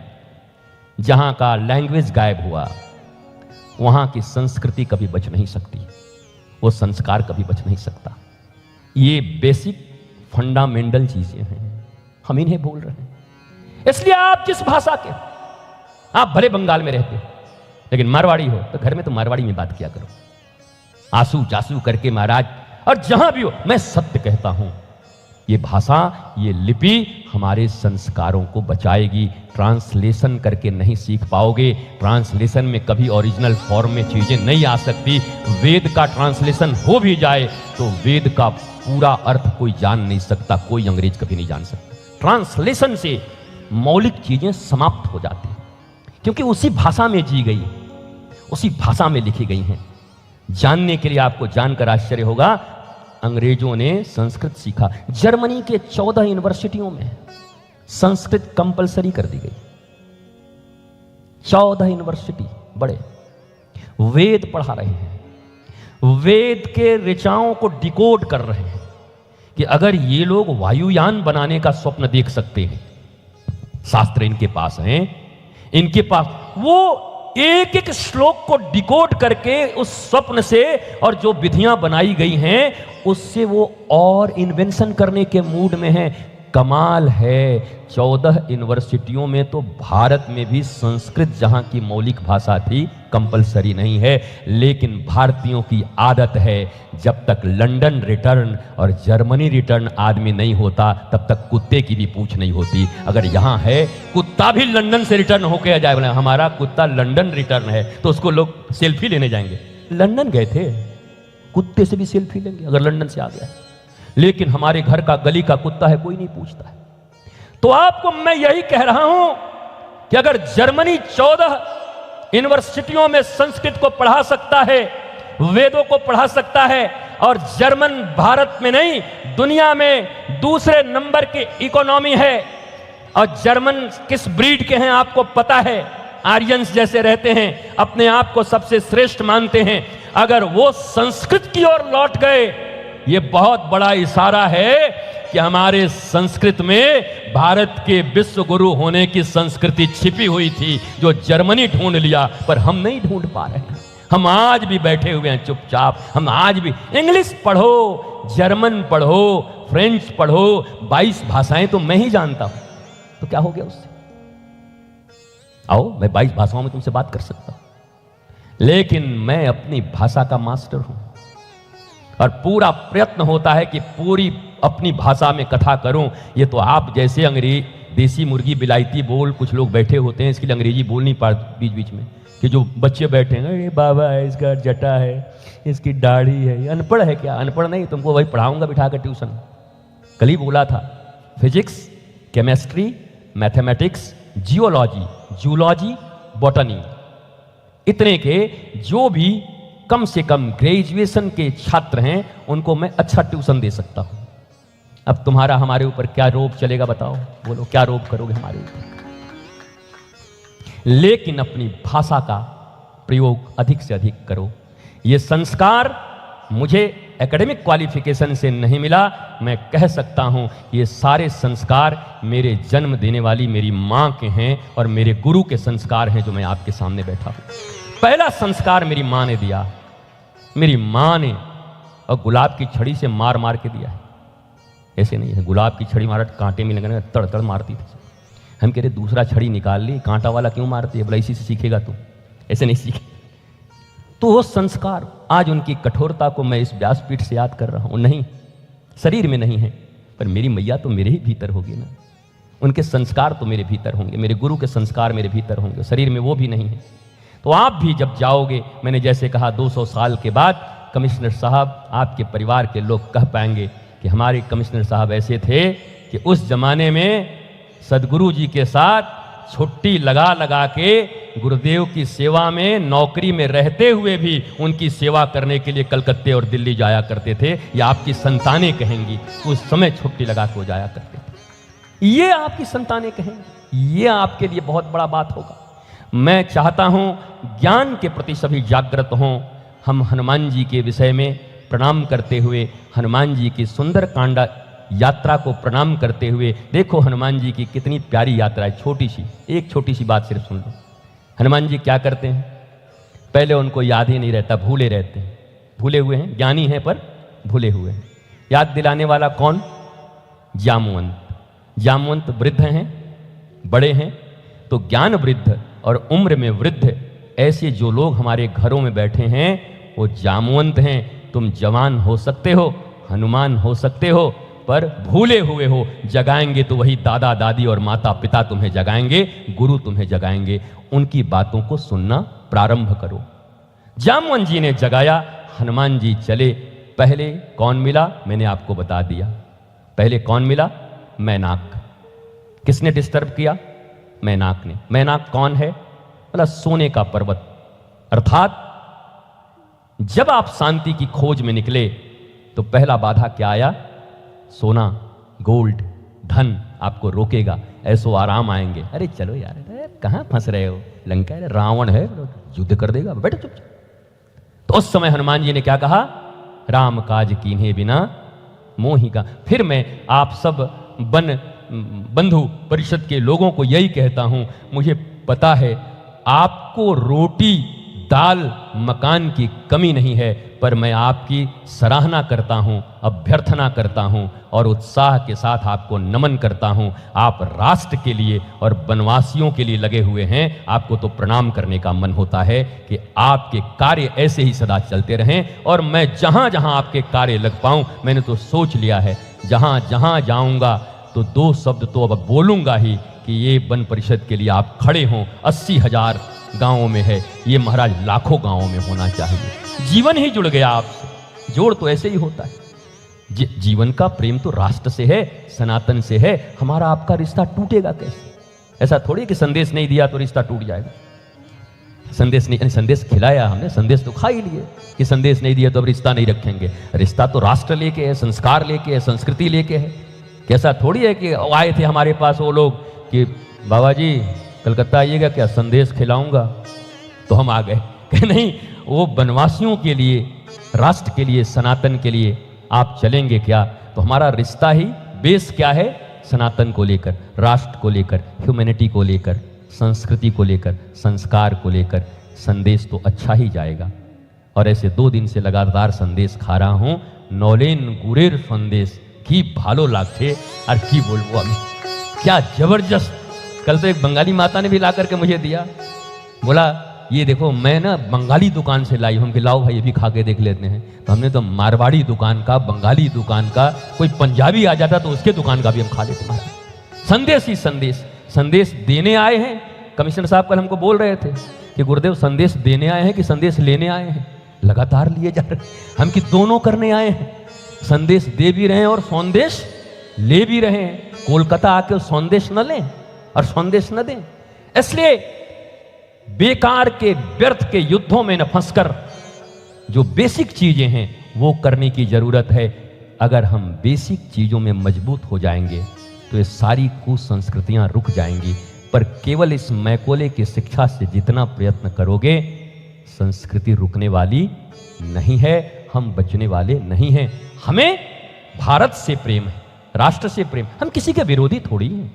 जहां का लैंग्वेज गायब हुआ, वहां की संस्कृति कभी बच नहीं सकती, वो संस्कार कभी बच नहीं सकता। ये बेसिक फंडामेंटल चीजें हैं, हम इन्हें बोल रहे हैं। इसलिए आप जिस भाषा के, आप भले बंगाल में रहते हो लेकिन मारवाड़ी हो तो घर में तो मारवाड़ी में बात किया करो, आंसू जासू करके महाराज। और जहां भी हो, मैं सत्य कहता हूं, ये भाषा, ये लिपि हमारे संस्कारों को बचाएगी। ट्रांसलेशन करके नहीं सीख पाओगे, ट्रांसलेशन में कभी ओरिजिनल फॉर्म में चीजें नहीं आ सकती। वेद का ट्रांसलेशन हो भी जाए तो वेद का पूरा अर्थ कोई जान नहीं सकता, कोई अंग्रेज कभी नहीं जान सकता। ट्रांसलेशन से मौलिक चीजें समाप्त हो जाती हैं, क्योंकि उसी भाषा में जी गई, उसी भाषा में लिखी गई हैं। जानने के लिए आपको जानकर आश्चर्य होगा, अंग्रेजों ने संस्कृत सीखा। जर्मनी के 14 यूनिवर्सिटियों में संस्कृत कंपलसरी कर दी गई। 14 यूनिवर्सिटी बड़े वेद पढ़ा रहे हैं, वेद के ऋचाओं को डिकोड कर रहे हैं कि अगर ये लोग वायुयान बनाने का स्वप्न देख सकते हैं, शास्त्र इनके पास हैं, इनके पास वो एक एक श्लोक को डिकोड करके उस स्वप्न से और जो विधियां बनाई गई हैं उससे वो और इन्वेंशन करने के मूड में हैं। कमाल है, 14 यूनिवर्सिटियों में तो भारत में भी संस्कृत जहां की मौलिक भाषा थी कंपलसरी नहीं है, लेकिन भारतीयों की आदत है जब तक लंदन रिटर्न और जर्मनी रिटर्न आदमी नहीं होता तब तक कुत्ते की भी पूछ नहीं होती। अगर यहां है कुत्ता भी लंदन से रिटर्न होकर आ जाए, बोले हमारा कुत्ता लंदन रिटर्न है, तो उसको लोग सेल्फी लेने जाएंगे। लंदन गए थे, कुत्ते से भी सेल्फी लेंगे अगर लंदन से आ गया। लेकिन हमारे घर का गली का कुत्ता है, कोई नहीं पूछता है। तो आपको मैं यही कह रहा हूं कि अगर जर्मनी 14 यूनिवर्सिटियों में संस्कृत को पढ़ा सकता है, वेदों को पढ़ा सकता है, और जर्मन भारत में नहीं दुनिया में दूसरे नंबर की इकोनॉमी है, और जर्मन किस ब्रीड के हैं आपको पता है, आर्यंस जैसे रहते हैं, अपने आप को सबसे श्रेष्ठ मानते हैं। अगर वो संस्कृत की ओर लौट गए, ये बहुत बड़ा इशारा है कि हमारे संस्कृत में भारत के विश्व गुरु होने की संस्कृति छिपी हुई थी, जो जर्मनी ढूंढ लिया, पर हम नहीं ढूंढ पा रहे हैं। हम आज भी बैठे हुए हैं चुपचाप। हम आज भी इंग्लिश पढ़ो, जर्मन पढ़ो, फ्रेंच पढ़ो, 22 भाषाएं तो मैं ही जानता हूं, तो क्या हो गया उससे? आओ, मैं 22 भाषाओं में तुमसे बात कर सकता हूं, लेकिन मैं अपनी भाषा का मास्टर हूं। और पूरा प्रयत्न होता है कि पूरी अपनी भाषा में कथा करूं। ये तो आप जैसे अंग्रेजी देसी मुर्गी बिलायती बोल कुछ लोग बैठे होते हैं, इसके लिए अंग्रेजी बोल नहीं पाते बीच बीच में, कि जो बच्चे बैठे हैं, अरे बाबा है, इसका जटा है, इसकी दाढ़ी है, अनपढ़ है क्या? अनपढ़ नहीं, तुमको वही पढ़ाऊंगा बिठा कर ट्यूशन। कल ही बोला था, physics, chemistry, mathematics, geology, zoology, botany, इतने के जो भी कम से कम ग्रेजुएशन के छात्र हैं उनको मैं अच्छा ट्यूशन दे सकता हूं। अब तुम्हारा हमारे ऊपर क्या रोब चलेगा बताओ? बोलो क्या रोब करोगे हमारे ऊपर? लेकिन अपनी भाषा का प्रयोग अधिक से अधिक करो। ये संस्कार मुझे एकेडमिक क्वालिफिकेशन से नहीं मिला, मैं कह सकता हूं ये सारे संस्कार मेरे जन्म देने वाली मेरी मां के हैं और मेरे गुरु के संस्कार हैं जो मैं आपके सामने बैठा हूं। पहला संस्कार मेरी मां ने दिया, मेरी मां ने, और गुलाब की छड़ी से मार मार के दिया है। ऐसे नहीं है गुलाब की छड़ी मारा कांटे में लगने तड़ तड़ मारती थी। हम कह रहे दूसरा छड़ी निकाल ली, कांटा वाला क्यों मारती है? बोला इसी से सीखेगा तू, ऐसे नहीं सीखे। तो वो संस्कार, आज उनकी कठोरता को मैं इस व्यासपीठ से याद कर रहा हूं। नहीं, शरीर में नहीं है, पर मेरी मैया तो मेरे ही भीतर होगी ना, उनके संस्कार तो मेरे भीतर होंगे, मेरे गुरु के संस्कार मेरे भीतर होंगे, शरीर में वो भी नहीं है। तो आप भी जब जाओगे, मैंने जैसे कहा 200 साल के बाद कमिश्नर साहब, आपके परिवार के लोग कह पाएंगे कि हमारे कमिश्नर साहब ऐसे थे कि उस जमाने में सदगुरु जी के साथ छुट्टी लगा लगा के गुरुदेव की सेवा में, नौकरी में रहते हुए भी उनकी सेवा करने के लिए कलकत्ते और दिल्ली जाया करते थे। ये आपकी संतानें कहेंगी, उस समय छुट्टी लगा के वो जाया करते थे। ये आपकी संतानें कहेंगी, ये आपके लिए बहुत बड़ा बात होगा। मैं चाहता हूं ज्ञान के प्रति सभी जागृत हों। हम हनुमान जी के विषय में प्रणाम करते हुए, हनुमान जी की सुंदर कांडा यात्रा को प्रणाम करते हुए, देखो हनुमान जी की कितनी प्यारी यात्रा है। छोटी सी, एक छोटी सी बात सिर्फ सुन लो। हनुमान जी क्या करते हैं? पहले उनको याद ही नहीं रहता, भूले रहते हैं, भूले हुए हैं, ज्ञानी हैं पर भूले हुए हैं। याद दिलाने वाला कौन? जामवंत। जामवंत वृद्ध हैं, बड़े हैं, तो ज्ञान वृद्ध और उम्र में वृद्ध ऐसे जो लोग हमारे घरों में बैठे हैं वो जामवंत हैं। तुम जवान हो सकते हो, हनुमान हो सकते हो, पर भूले हुए हो। जगाएंगे तो वही दादा दादी और माता पिता तुम्हें जगाएंगे, गुरु तुम्हें जगाएंगे। उनकी बातों को सुनना प्रारंभ करो। जामवंत जी ने जगाया, हनुमान जी चले। पहले कौन मिला? मैंने आपको बता दिया। पहले कौन मिला? मैनाक। किसने डिस्टर्ब किया? मैनाक ने। मैनाक कौन है? बोला सोने का पर्वत। अर्थात जब आप शांति की खोज में निकले तो पहला बाधा क्या आया? सोना, गोल्ड, धन आपको रोकेगा, ऐसो आराम आएंगे। अरे चलो यार, कहां फंस रहे हो? लंका है, रावण है, युद्ध कर देगा, बैठो चुपचाप। तो उस समय हनुमान जी ने क्या कहा? राम काज कीन्हे बिना मोहि का। फिर मैं आप सब बंधु परिषद के लोगों को यही कहता हूं, मुझे पता है आपको रोटी दाल मकान की कमी नहीं है, पर मैं आपकी सराहना करता हूं, अभ्यर्थना करता हूं और उत्साह के साथ आपको नमन करता हूं। आप राष्ट्र के लिए और वनवासियों के लिए लगे हुए हैं। आपको तो प्रणाम करने का मन होता है कि आपके कार्य ऐसे ही सदा चलते रहें और मैं जहां जहां आपके कार्य लग पाऊं। मैंने तो सोच लिया है, जहां जहां जाऊंगा तो 2 शब्द तो अब बोलूंगा ही कि ये वन परिषद के लिए आप खड़े हों। 80,000 गांवों में है, ये महाराज लाखों गांवों में होना चाहिए। जीवन ही जुड़ गया आपसे। जोड़ तो ऐसे ही होता है। जीवन का प्रेम तो राष्ट्र से है, सनातन से है। हमारा आपका रिश्ता टूटेगा कैसे? ऐसा थोड़ी कि संदेश नहीं दिया तो रिश्ता टूट जाएगा। संदेश नहीं, संदेश खिलाया हमने, संदेश तो खा ही लिए कि संदेश नहीं दिया तो अब रिश्ता नहीं रखेंगे। रिश्ता तो राष्ट्र लेके है, संस्कार लेके है, संस्कृति लेके है। कैसा थोड़ी है कि आए थे हमारे पास वो लोग कि बाबा जी कलकत्ता आइएगा क्या, संदेश खिलाऊंगा, तो हम आ गए। कि नहीं, वो वनवासियों के लिए, राष्ट्र के लिए, सनातन के लिए आप चलेंगे क्या? तो हमारा रिश्ता ही बेस क्या है? सनातन को लेकर, राष्ट्र को लेकर, ह्यूमैनिटी को लेकर, संस्कृति को लेकर, संस्कार को लेकर। संदेश तो अच्छा ही जाएगा। और ऐसे 2 दिन से लगातार संदेश खा रहा हूं। नौलेन गुरेर संदेश की भालो लागछे और की बोलबो अभी, क्या जबरदस्त। कल तो एक बंगाली माता ने भी ला करके मुझे दिया, बोला ये देखो मैं ना बंगाली दुकान से लाई हूँ, कि लाओ भाई ये भी खा के देख लेते हैं। तो हमने तो मारवाड़ी दुकान का, बंगाली दुकान का, कोई पंजाबी आ जाता तो उसके दुकान का भी हम खा लेते। संदेश ही संदेश, संदेश देने आए हैं। कमिश्नर साहब कल हमको बोल रहे थे कि गुरुदेव संदेश देने आए हैं कि संदेश लेने आए हैं? लगातार लिए जा रहे हम, कि दोनों करने आए हैं। संदेश दे भी रहे हैं और संदेश ले भी रहे हैं। कोलकाता आके संदेश न लें और संदेश न दें। इसलिए बेकार के व्यर्थ के युद्धों में न फंसकर जो बेसिक चीजें हैं वो करने की जरूरत है। अगर हम बेसिक चीजों में मजबूत हो जाएंगे तो ये सारी कुसंस्कृतियां रुक जाएंगी। पर केवल इस मैकोले की शिक्षा से जितना प्रयत्न करोगे, संस्कृति रुकने वाली नहीं है, हम बचने वाले नहीं हैं। हमें भारत से प्रेम है, राष्ट्र से प्रेम, हम किसी के विरोधी थोड़ी हैं।